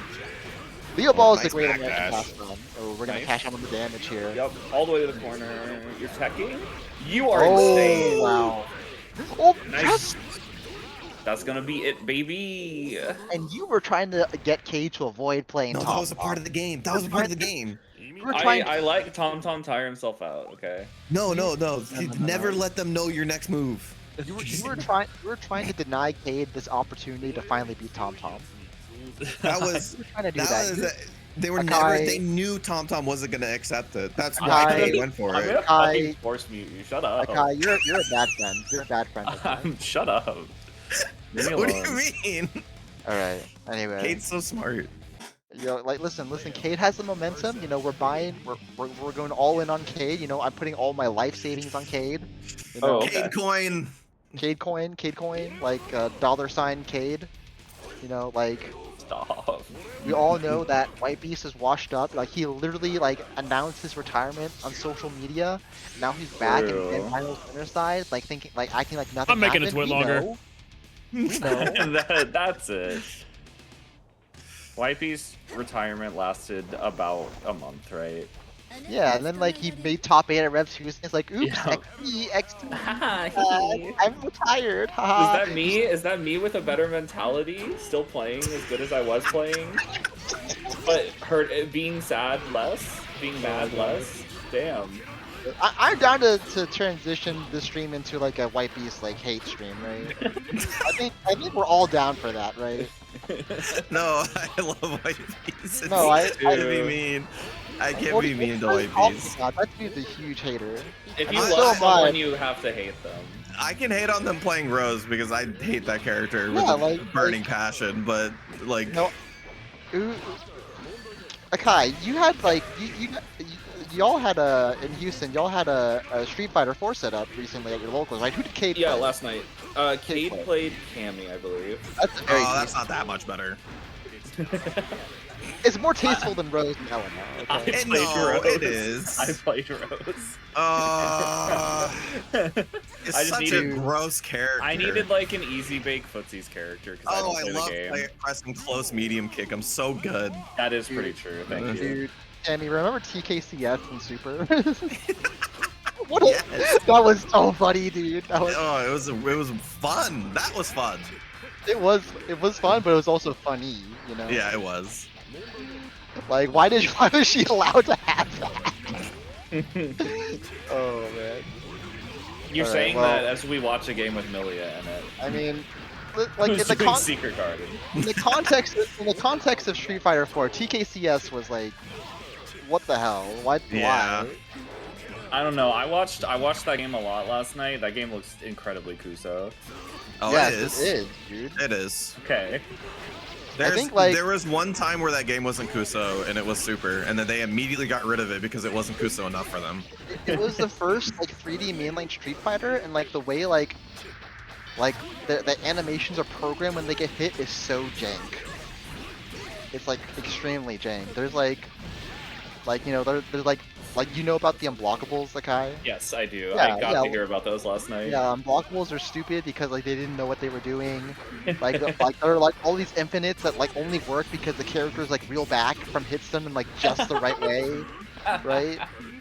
Leo ball is the Nice great back American dash. pastime. Oh, we're gonna Nice. cash out on the damage here. Yep, all the way to the corner. You're teching? You are Oh insane. wow! Oh, Nice. That's gonna be it, baby. and you were trying to get Cade to avoid playing No, top. that was a part of the game. That was a part of the game. You were trying. I like Tom tire himself out. Okay. No. no. Never let them know your next move. You were trying to deny Cade this opportunity to finally beat TomTom. That was. You were trying to do That that. was. They were Akai- never. They knew TomTom wasn't gonna accept it. That's Akai- why they went for I'm it. gonna fucking force mute you. Shut up. Akai, you're a bad friend. You're a bad friend. Okay? Shut up. Leave me What do alone. you mean? All right. Anyway, Kate's so smart. like listen. Cade has the momentum. We're going all in on Cade. I'm putting all my life savings on Cade. Oh, okay. Cade coin. Cade coin, like $sign Cade. Like Stop. we all know that White Beast is washed up. Like he literally like announced his retirement on social media. Now he's back True. in finals winner side, like acting like nothing. I'm making it happened. win We longer. know. We know. That's it. Wifey's retirement lasted about a month, right? Yeah, and then like he made top 8 at Rev 2. It's like, oops, Yeah. XP, I'm retired. Is Haha. that me? Is that me with a better mentality? Still playing as good as I was playing? But being sad less? Being mad less? Damn. I'm down to transition the stream into like a White Beast like hate stream, right? I think we're all down for that, right? No, I love White Piece. No, I can't be mean. I can't be mean to White Piece. That dude's a huge hater. If And you so love am I. someone, you have to hate them. I can hate on them playing Rose because I hate that character with Yeah, a like- burning passion, but like, No. Ooh. Akai, you had like y'all had in Houston, y'all had a Street Fighter 4 set up recently at your locals, right? Who did Cade Yeah, play? last night. Cade played Cammy, I believe. That's a very oh, that's not that much better. It's more tasteful than Rose and Ellen. I Okay? played No, Rose. it is. I played Rose. It's I just such needed- a gross character. I needed like an easy bake footsies character because I Oh, don't I play love the game. pressing close medium kick. I'm so good. That is pretty true. Thank you. Dude, Tammy, remember TKCS in Super? What? Yes. That was so funny, dude. That was. Oh, it was fun. That was fun. It was fun, but it was also funny. You know. Yeah, it was. Like, why was she allowed to have that? Oh man. You're Alright, saying well- that as we watch a game with I Milia in it. mean, like Who's in doing Secret Garden? the context of Street Fighter 4, TKCS was like, what the hell? Yeah. Why? I don't know. I watched that game a lot last night. That game looks incredibly Kuso. Oh, Yes, it is. it is, dude. It is. Okay. think, like- there was one time where that game wasn't Kuso and it was Super, and then they immediately got rid of it because it wasn't Kuso enough for them. It was the first like 3D mainline Street Fighter, and like the way like the animations are programmed when they get hit is so jank. It's like extremely jank. There's like you know there's like you know about the unblockables, Akai? Yes, I do. Yeah, I got yeah. to hear about those last night. Yeah, unblockables are stupid because like they didn't know what they were doing. Like there are like all these infinites that like only work because the characters like reel back from hits them in like just the right way, right?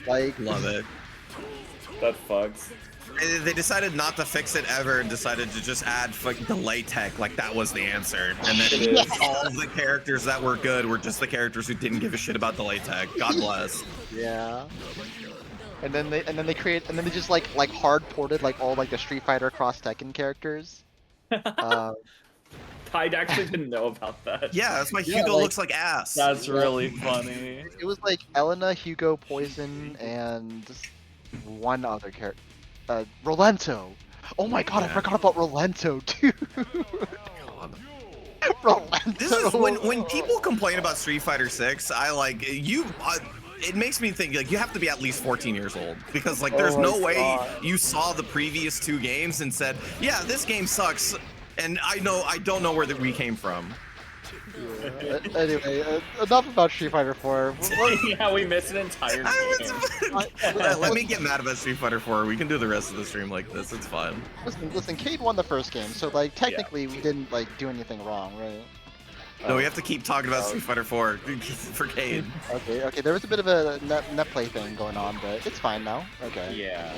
Like Love it. That fucks. They decided not to fix it ever and decided to just add fucking delay tech like that was the answer. And then It is. all of the characters that were good were just the characters who didn't give a shit about delay tech. God bless. yeah. And then they just like hard ported like all like the Street Fighter Cross Tekken characters. I actually didn't know about that. Yeah, that's why Yeah, Hugo like- looks like ass. That's really funny. It was like Elena, Hugo, Poison, and one other character. Rolento. Oh my god, I Yeah. forgot about Rolento, dude. Rolento. This is when people complain about Street Fighter 6, I like you. It makes me think like you have to be at least 14 years old because like there's Oh no my way God. you saw the previous two games and said, yeah, this game sucks, and I don't know where we came from. Yeah. Anyway, enough about Street Fighter 4. Yeah, we missed an entire game. Let me get mad about Street Fighter 4. We can do the rest of the stream like this. It's fine. Listen, Cade won the first game, so like technically we didn't like do anything wrong, right? No, we have to keep talking about Street Fighter 4 for Cade. Okay, there was a bit of a net play thing going on, but it's fine now. Okay. Yeah.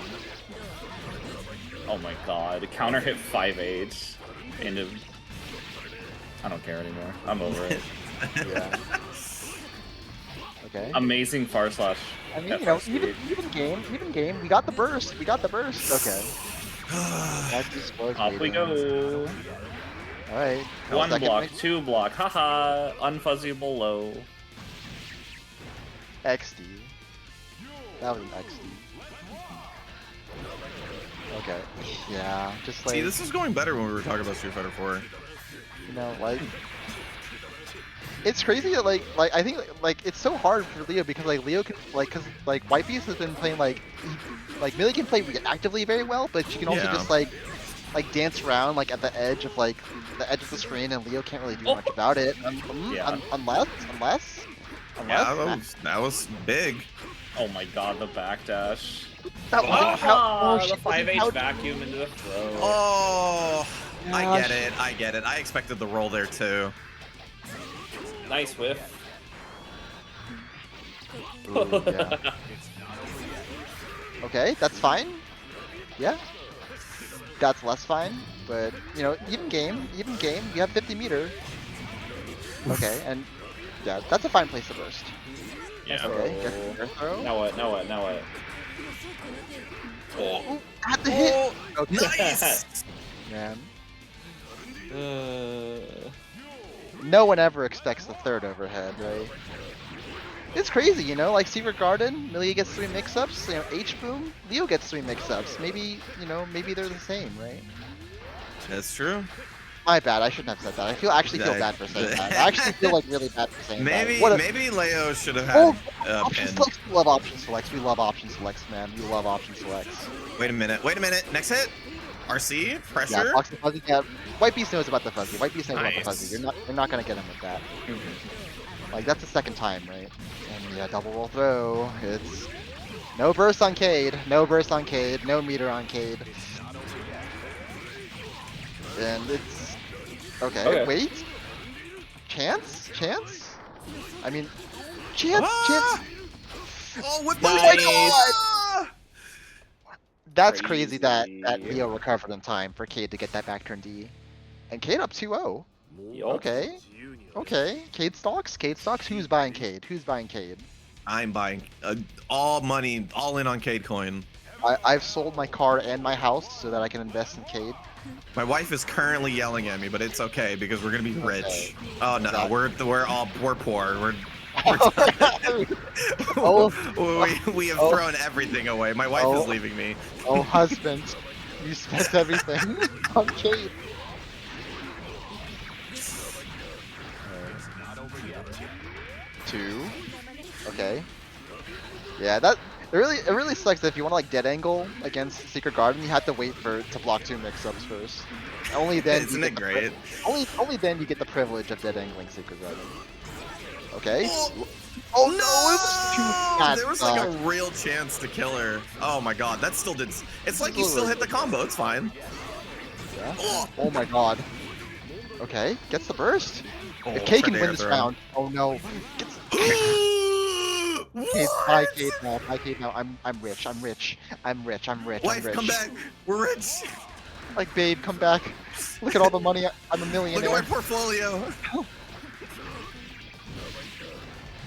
Oh my god. Counter hit 5H into. I don't care anymore. I'm over it. Yeah. Okay. Amazing far slash. I mean, you know, FR speed. even game. We got the burst. Okay. That just was Off we waiting. go. All right. One Second block, mix. two block. Haha. Unfuzzyable low. XD. That was an XD. Okay. Yeah. Just like See, this is going better when we were talking about Street Fighter 4. you know, like it's crazy that like I think like it's so hard for Leo because like Leo can like because like White Beast has been playing like Millie can play reactively very well, but she can also Yeah. just like dance around like at the edge of the screen, and Leo can't really do much about it. Yeah. Unless. Yeah, that was big. Oh my god, the backdash. That wasn't how. Ah, Oh, the shit, wasn't 5H how- vacuum into the throat. Oh, I Gosh. get it. I expected the roll there too. Nice whiff. Ooh, yeah. Okay, that's fine. Yeah. That's less fine, but you know, even game. You have 50 meter. Okay, and yeah, that's a fine place to burst. Yeah. Okay, get throw. Now what? Oh, At the hit! oh, Okay. nice! Man. Uh, No one ever expects the third overhead, right? It's crazy, you know, like Secret Garden, Millia gets 3 mix-ups, you know, H-Boom, Leo gets 3 mix-ups. Maybe, you know, maybe they're the same, right? That's true. My bad, I shouldn't have said that. Actually feel bad for saying that. I actually feel like really bad for saying that. What a, Maybe Leo should have oh, had a option pin. selects, we love option selects, we love option selects, man. We love option selects. Wait a minute. Next hit. RC Yeah, pressure. Fox and Fuzzy, yeah. White Beast knows about the Fuzzy. White Beast knows about the Nice. Fuzzy. You're not gonna get him with that. Like, that's the second time, right? And yeah, double roll throw. It's no burst on Cade, no burst on Cade, no meter on Cade. And it's okay. Wait, chance. I mean, chance. Oh, what the Oh my God! That's crazy that Crazy. Leo recovered in time for Cade to get that back turn D. And Cade up 2-0. Yup. Okay. Cade stocks. Who's buying Cade? I'm buying all money, all in on Cade coin. I've sold my car and my house so that I can invest in Cade. My wife is currently yelling at me, but it's okay because we're gonna be rich. Oh no, Exactly. we're poor. We're Oh. we have thrown everything away. My wife is leaving me. Oh, husband, you spent everything on Cade. Two. Okay. Yeah, that it really sucks that if you want to like dead angle against Secret Garden, you have to wait to block 2 mix-ups first. Only then. Isn't it great? Only then you get the privilege of dead angling Secret Garden. Okay. Oh no, it was too bad. There was like a real chance to kill her. Oh my God, that still did. It's like you still hit the combo. It's fine. Yeah. Oh, Oh my God. Okay, gets the burst. Oh, If Kate can Predator win this throw. round, oh no. Gets Kate, buy Kate now. I'm rich. Wife, come back. We're rich. Like, babe, come back. Look at all the money. I'm a millionaire. Look at my portfolio.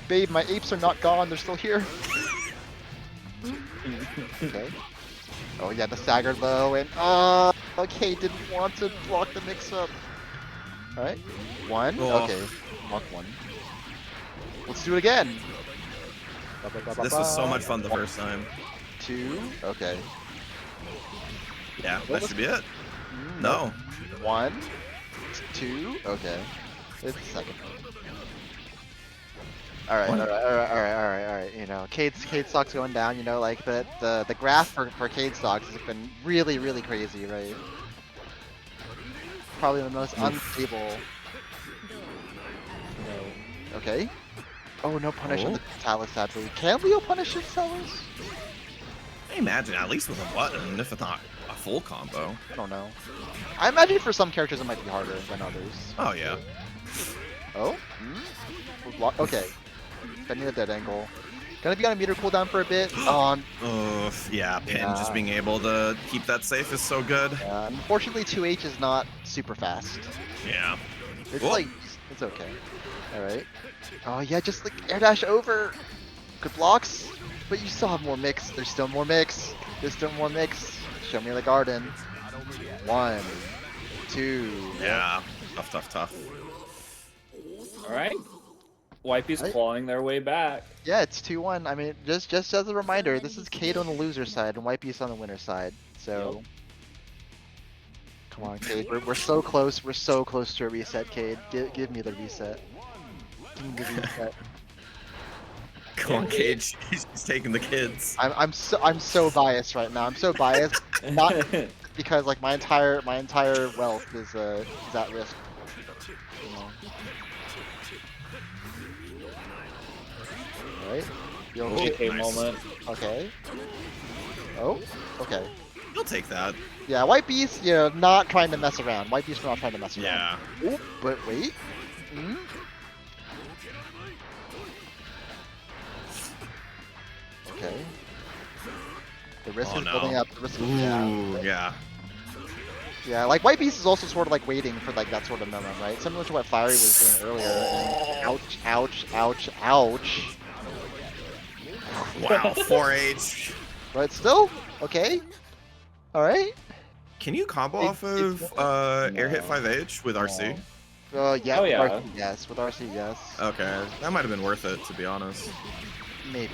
Babe, my apes are not gone. They're still here. Okay. Oh yeah, the staggered low and okay, didn't want to block the mix-up. All right, 1. Oh. Okay, block 1. Let's do it again. This was so much fun the first time. 2. Okay. Yeah, that should be it. No. 1, 2. Okay. It's the second. All right. You know, Cade stocks going down. You know, like the graph for Cade stocks has been really crazy, right? Probably the most unstable. You know, okay. Oh, no punish on the Talus, sadly. Can Leo punish his sellers? I imagine at least with a button, if it's not a full combo. I don't know. I imagine for some characters it might be harder than others. Oh yeah. Oh. Okay. Spending the dead angle. Gonna be on a meter cooldown for a bit. Yeah, Pin Yeah. just being able to keep that safe is so good. Unfortunately, 2H is not super fast. Yeah. It's Whoa. like, it's okay. Alright. Oh yeah, just like air dash over. Good blocks. But you still have more mix. There's still more mix. Show me the garden. 1, 2. Yeah. Tough. All right. Wipey's Right. clawing their way back. Yeah, it's 2-1. I mean, just as a reminder, this is Cade on the loser side and White Beast on the winner side. So, come on, Cade. We're so close. We're so close to a reset, Cade. Give me the reset. Give me the reset. Come on, Cage. He's taking the kids. I'm so biased right now. I'm so biased, not because like my entire wealth is at risk. You know. Alright. GK nice. moment. Okay. Oh. Okay. You'll take that. Yeah, White Beast, you know, not trying to mess around. White Beast not trying to mess around. Yeah. Oh, but wait. Okay. The risk Oh, is no. building up. The risk is Ooh, yeah. Yeah, like White Beast is also sort of like waiting for like that sort of moment, right? Similar to what Fiery was doing earlier. And ouch. Wow, 4H. But still, okay. Alright. Can you combo off of air hit 5H with RC? Yeah, Oh, with yeah. RC, yes. With RC, yes. Okay, that might have been worth it, to be honest. Maybe.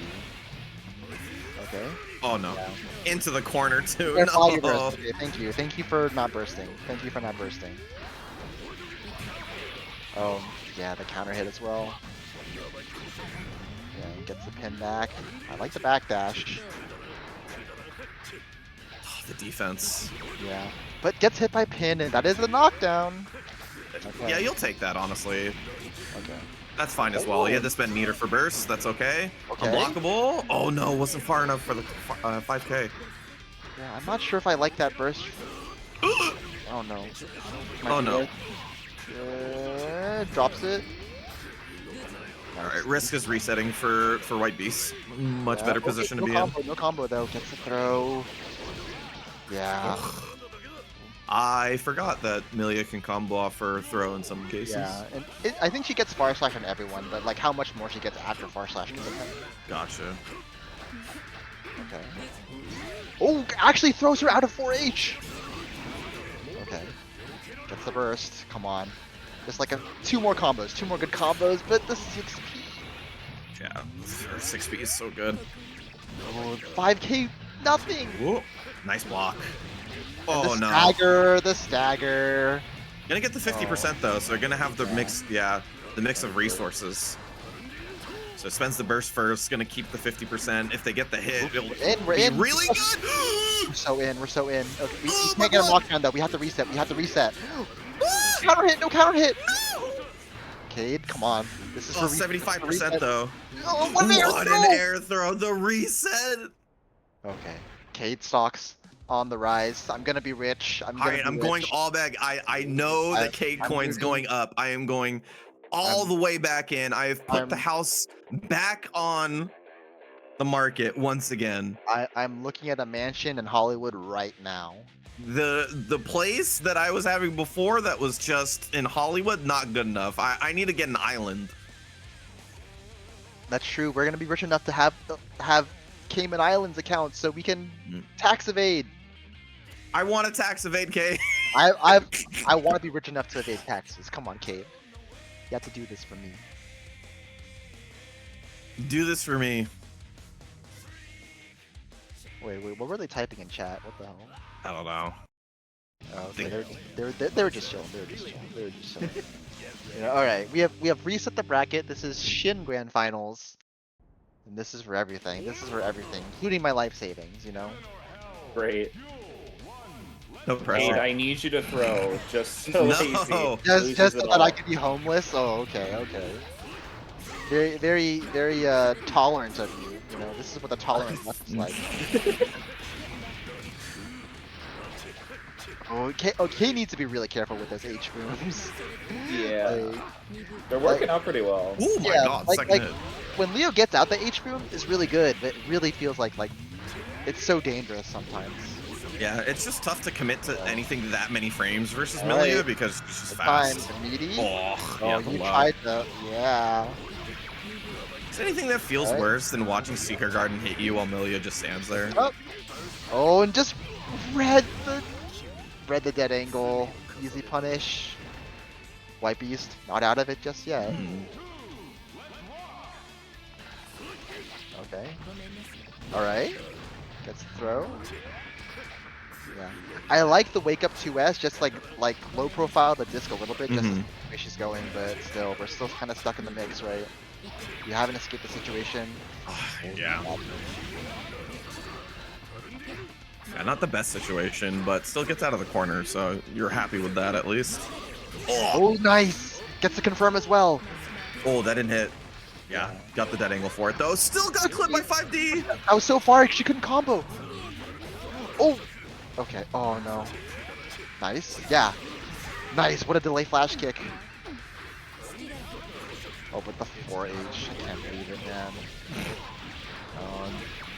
Okay. Oh no. Yeah. Into the corner too. That's all your No. burst. Okay, thank you. Thank you for not bursting. Thank you for not bursting. Oh, yeah, the counter hit as well. Yeah, he gets the pin back. I like the backdash. The defense. Yeah. But gets hit by pin, and that is a knockdown. Okay. Yeah, you'll take that, honestly. Okay. That's fine as well. He had to spend meter for burst. That's okay. Okay. Unblockable. Oh no, wasn't far enough for the 5K. Yeah, I'm not sure if I like that burst. Oh no. Oh no. Drops it. All right, risk is resetting for White Beast. Much better position to be combo, in. No combo though. Gets the throw. Yeah. I forgot that Milia can combo off her throw in some cases. Yeah, and I think she gets Far Slash on everyone, but like how much more she gets after Far Slash can depend. Gotcha. Okay. Oh, actually throws her out of 4H. Okay. Gets the burst. Come on. Just like two more good combos, but the 6P. Yeah, her 6P is so good. Oh, 5K, nothing. Whoa, nice block. And Oh the no. The stagger. Gonna get the 50% though, so they're gonna have the mix, the mix of resources. So it spends the burst first, gonna keep the 50%. If they get the hit, it'll be really good. We're so in. Okay, we can't get a lockdown though. We have to reset. Counter hit, no counter hit. Cade, come on. This is for 75% though. Oh, What an air throw, the reset. Okay, Cade stocks on the rise. I'm gonna be rich. I'm going all back. I know that Cade coin's going up. I am going all the way back in. I have put the house back on the market once again. I'm looking at a mansion in Hollywood right now. The place that I was having before that was just in Hollywood, not good enough. I need to get an island. That's true. We're gonna be rich enough to have Cayman Islands accounts so we can tax evade. I want to tax evade, Kate. I want to be rich enough to evade taxes. Come on, Kate. You have to do this for me. Do this for me. Wait, what were they typing in chat? What the hell? I don't know. Oh, okay, they were just chilling. Yeah, all right, we have reset the bracket. This is Shin Grand Finals, and this is for everything. Including my life savings. You know. Great. No pressure. Cade, I need you to throw. Just so No. Just so that I could be homeless. Oh, okay. Very tolerant of you. You know, this is what the tolerant left is like. Okay, needs to be really careful with those H booms. Yeah. They're working out pretty well. Oh my god, second hit. When Leo gets out, the H boom is really good, but it really feels like it's so dangerous sometimes. Yeah, it's just tough to commit to anything that many frames versus Milia because she's just fast. Meaty. Oh, yeah, you tried to, yeah. Is there anything that feels worse than watching Seeker Garden hit you while Milia just stands there? Oh, and just read the dead angle. Easy punish. White Beast, not out of it just yet. Okay. Alright. Gets the throw. Yeah. I like the wake up 2S, just like low profile the disc a little bit, just the way she's going, but still, we're still kind of stuck in the mix, right? You haven't escaped the situation. Yeah. Yeah, not the best situation, but still gets out of the corner, so you're happy with that at least. Oh, nice! Gets to confirm as well. Oh, that didn't hit. Yeah, got the dead angle for it though. Still got clipped by 5D! I was so far, she couldn't combo. Oh! Okay, oh no. Nice, yeah. Nice, what a delay flash kick. Oh, but the 4H, I can't believe it, man.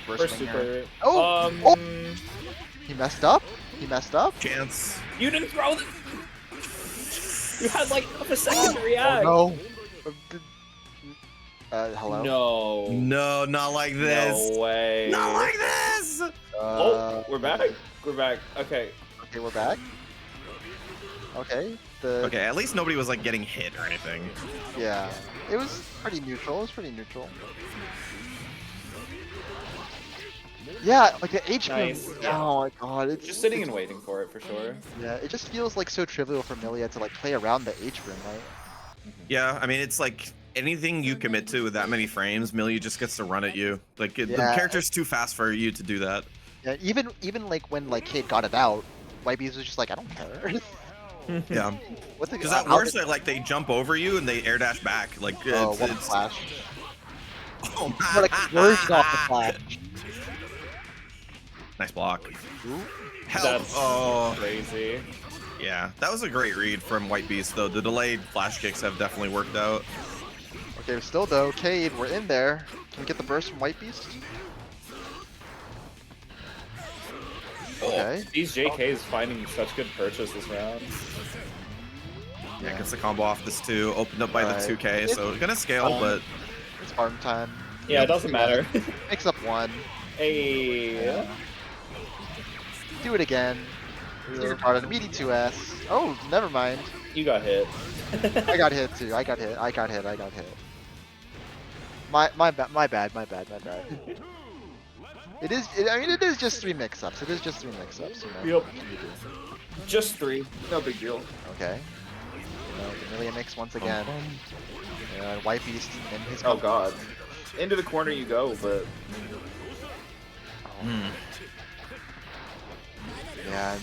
First super. Oh! He messed up? Chance. You didn't throw the. You had like half a second to react. Oh no. Hello? No. No, not like this. No way. Not like this! we're back. We're back. Okay. Okay, we're back. Okay. The Okay, at least nobody was like getting hit or anything. yeah, it was pretty neutral. It was pretty neutral. Yeah, like the H boom. Nice. Yeah. Oh my god, it's Just sitting and waiting for it for sure. yeah, it just feels like so trivial for Milia to like play around the H room, right? Yeah, I mean, it's like anything you commit to with that many frames, Millie just gets to run at you. Like the Yeah. character's too fast for you to do that. Yeah, even like when like Cade got it out, Whitebees was just like, I don't care. Yeah, What the? because at worst, like they jump over you and they air dash back. Like Oh, it's, what a it's flash! oh, What a conversion off the flash. nice block. Ooh. Help! That's Oh, crazy. yeah, that was a great read from White Beast though. The delayed flash kicks have definitely worked out. Okay, still though, Cade, we're in there. Can we get the burst from Whitebeast? Okay. These JKs finding such good purchase this round. Yeah, gets the combo off this too. Opened up by Alright. the 2K, so gonna scale, but It's farm time. Yeah, it doesn't matter. Mix up one. Hey. Do it again. Secret card on meaty 2S. Oh, never mind. You got hit. I got hit too. I got hit. My bad. I mean, it is just 3 mix-ups. You know. Yep. Just 3. No big deal. Okay. The Milia mix once again. White Beast and his. Oh god. Into the corner you go, but Yeah.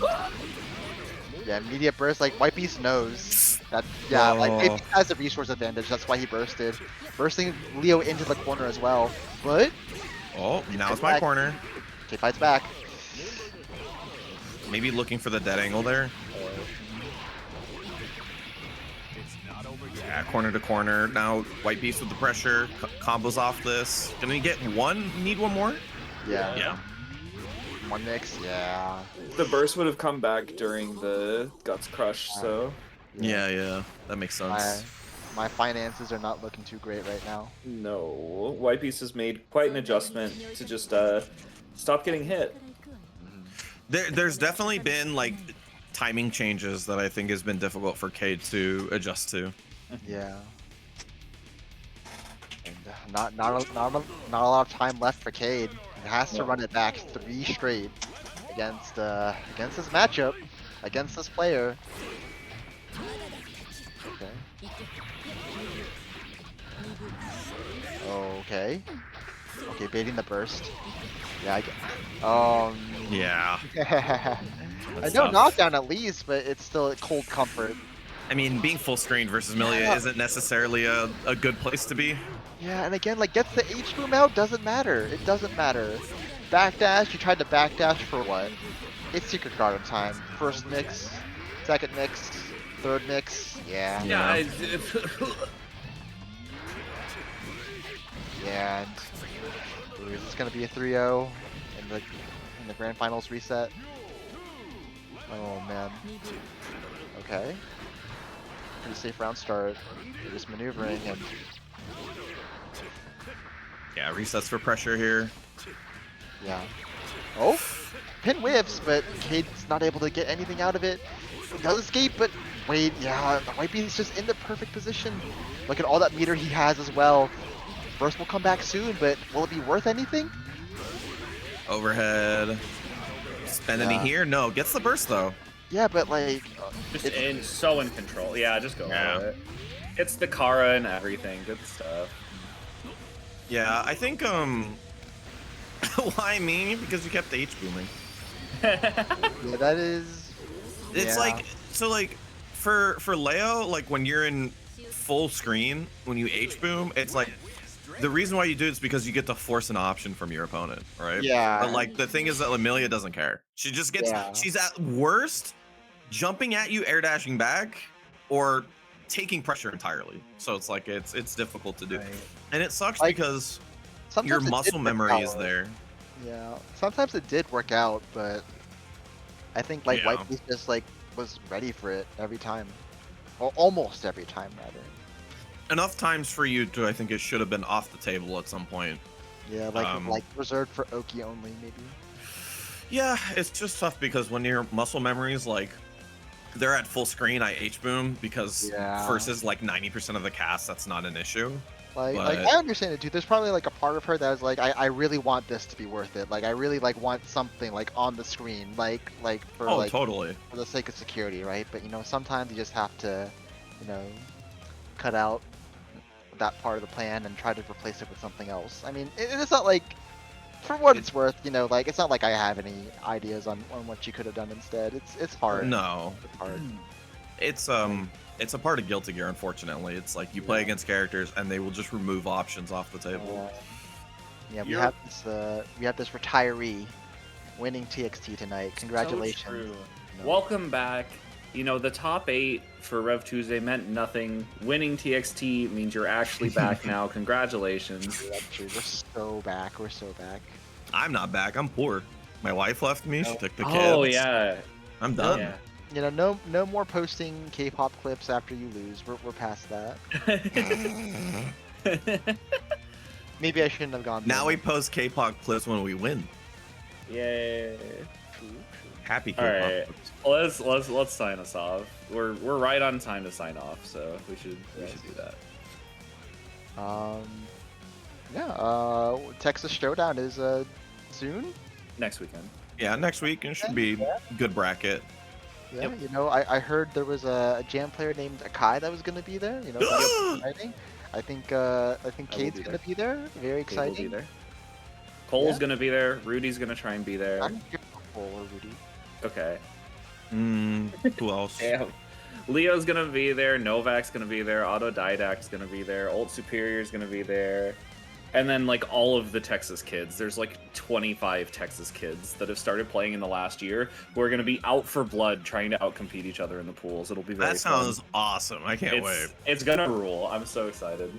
Yeah, immediate burst. Like White Beast knows that. Yeah, like Oh. White Beast has the resource advantage. That's why he bursted. Bursting Leo into the corner as well. But oh, now it's my corner. okay, fights back. Maybe looking for the dead angle there. Yeah, corner to corner. Now White Beast with the pressure. Combos off this. Can we get one? Need one more? Yeah. Yeah. One mix. Yeah. the burst would have come back during the Guts Crush, so Yeah, that makes sense. My finances are not looking too great right now. no. White Beast has made quite an adjustment to just stop getting hit. There's definitely been like timing changes that I think has been difficult for Cade to adjust to. Yeah. And not a lot of time left for Cade. He has to run it back 3 straight against this matchup, against this player. Okay. Okay. Okay, baiting the burst. Yeah, I get. Yeah. I know knockdown at least, but it's still a cold comfort. I mean, being full screen versus Milia isn't necessarily a good place to be. Yeah, and again, like, gets the H boom out, doesn't matter. It doesn't matter. Backdash, you tried to backdash for what? It's Secret Garden time. First mix, second mix, third mix. Yeah. Yeah. Yeah, and it's gonna be a 3-0 in the grand finals reset. Oh man. Okay. Pretty safe round start. They're just maneuvering and Yeah, resets for pressure here. yeah. Oh, pin whiffs, but Cade's not able to get anything out of it. He does escape, but wait, yeah, the White Beast is just in the perfect position. Look at all that meter he has as well. Burst will come back soon, but will it be worth anything? Overhead. Spend any here? No, gets the burst though. Yeah, but like, Just so in control. Yeah, just go Yeah. for it. It's the Kara and everything. Good stuff. Yeah, I think why me? Because you kept H booming. yeah, that is. It's yeah. like so like for Leo, like when you're in full screen, when you H boom, it's like the reason why you do it is because you get to force an option from your opponent, right? Yeah. But like the thing is that Amelia doesn't care. She just gets she's at worst jumping at you, air dashing back, or taking pressure entirely. So it's like it's difficult to do. Right. And it sucks Like, because sometimes your it did muscle work memory is out. there. Yeah, sometimes it did work out, but I think like Yeah. White Beast just like was ready for it every time, or almost every time rather. Enough times for you to I think it should have been off the table at some point. Yeah, like reserved for Oki only maybe. Yeah, it's just tough because when your muscle memories like they're at full screen, I H-boom because Yeah. versus like 90% of the cast, that's not an issue. Like But- I understand it, dude. There's probably like a part of her that was like, I really want this to be worth it. Like I really like want something like on the screen, like for Oh, like totally. for the sake of security, right? But you know, sometimes you just have to, you know, cut out that part of the plan and try to replace it with something else. I mean, it's not like, for what it's worth, you know, like it's not like I have any ideas on what you could have done instead. It's hard. No, It's hard. it's a part of Guilty Gear, unfortunately. It's like you play against characters and they will just remove options off the table. Yeah, we You're- have this retiree winning TXT tonight. Congratulations. So true. You know, Welcome back. You know, the top 8 for Rev Tuesday meant nothing. Winning TXT means you're actually back now. Congratulations. that's true. We're so back. We're so back. I'm not back. I'm poor. My wife left me. She took the kids. Oh, yeah. I'm done. Yeah. You know, no more posting K-pop clips after you lose. We're past that. Maybe I shouldn't have gone. Now there. we post K-pop clips when we win. Yay. Happy All K-pop right. clips. Let's sign us off. We're right on time to sign off, so we should do that. Texas Throwdown is soon. Next weekend. Yeah, next week it should be good bracket. Yeah, Yep. you know, I heard there was a jam player named Akai that was gonna be there. You know, that's exciting. I think Cade's be gonna be there. Very Kate will be exciting. there. Cole's Yeah. gonna be there. Rudy's gonna try and be there. I'm here for Cole or Rudy. Okay. Who else? Damn. Leo's gonna be there. Novak's gonna be there. Autodidact's gonna be there. Ult Superior's gonna be there. And then like all of the Texas kids. There's like 25 Texas kids that have started playing in the last year who are gonna be out for blood trying to outcompete each other in the pools. It'll be very That sounds awesome. I can't wait. It's gonna rule. I'm so excited.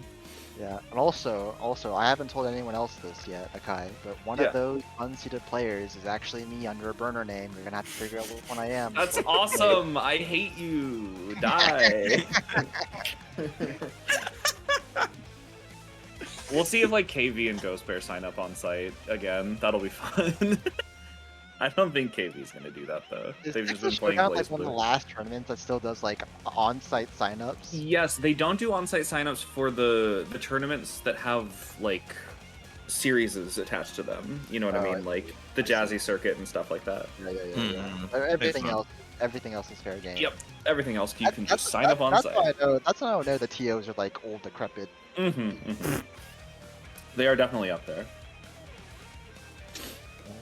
Yeah, and also, I haven't told anyone else this yet, Akai, but one Yeah. of those unseated players is actually me under a burner name. You're gonna have to figure out which one I am. That's awesome. I hate you. Die. We'll see if like KV and Ghost Bear sign up on site again. That'll be fun. I don't think KV's gonna do that though. Is They've just been Texas playing Showdown Blaze like one of the Blue. last tournaments that still does like on-site signups? Yes, they don't do on-site signups for the tournaments that have like series attached to them. You know what I Oh, mean? Like the Jazzy circuit and stuff like that. Yeah. Makes Everything else is fair game. Yep. Everything else you can just sign That's- up on that's site. How I know, that's how I know the TOs are like old, decrepit. They are definitely up there.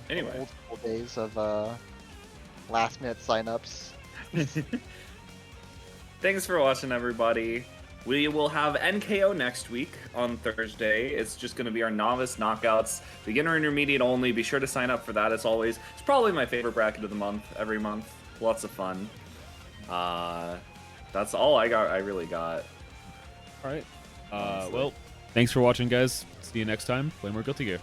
Anyway. Old school days of last-minute signups. Thanks for watching, everybody. We will have NKO next week on Thursday. It's just going to be our novice knockouts, beginner intermediate only. Be sure to sign up for that as always. It's probably my favorite bracket of the month, every month. Lots of fun. That's all I really got. All right. Well, thanks for watching, guys. See you next time. Play more Guilty Gear.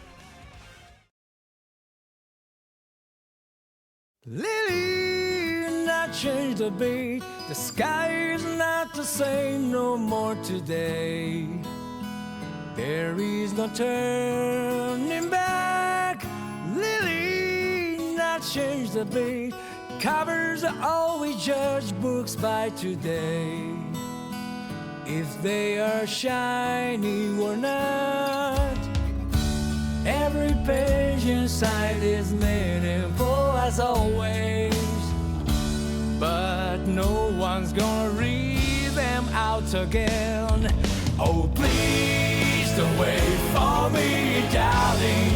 Lily, not change the beat. The sky is not the same no more today. There is no turning back. Lily, not change the beat. Covers are always judge books by today. If they are shiny or not. Every page inside is meaningful as always. But no one's gonna read them out again. Oh, please don't wait for me, darling.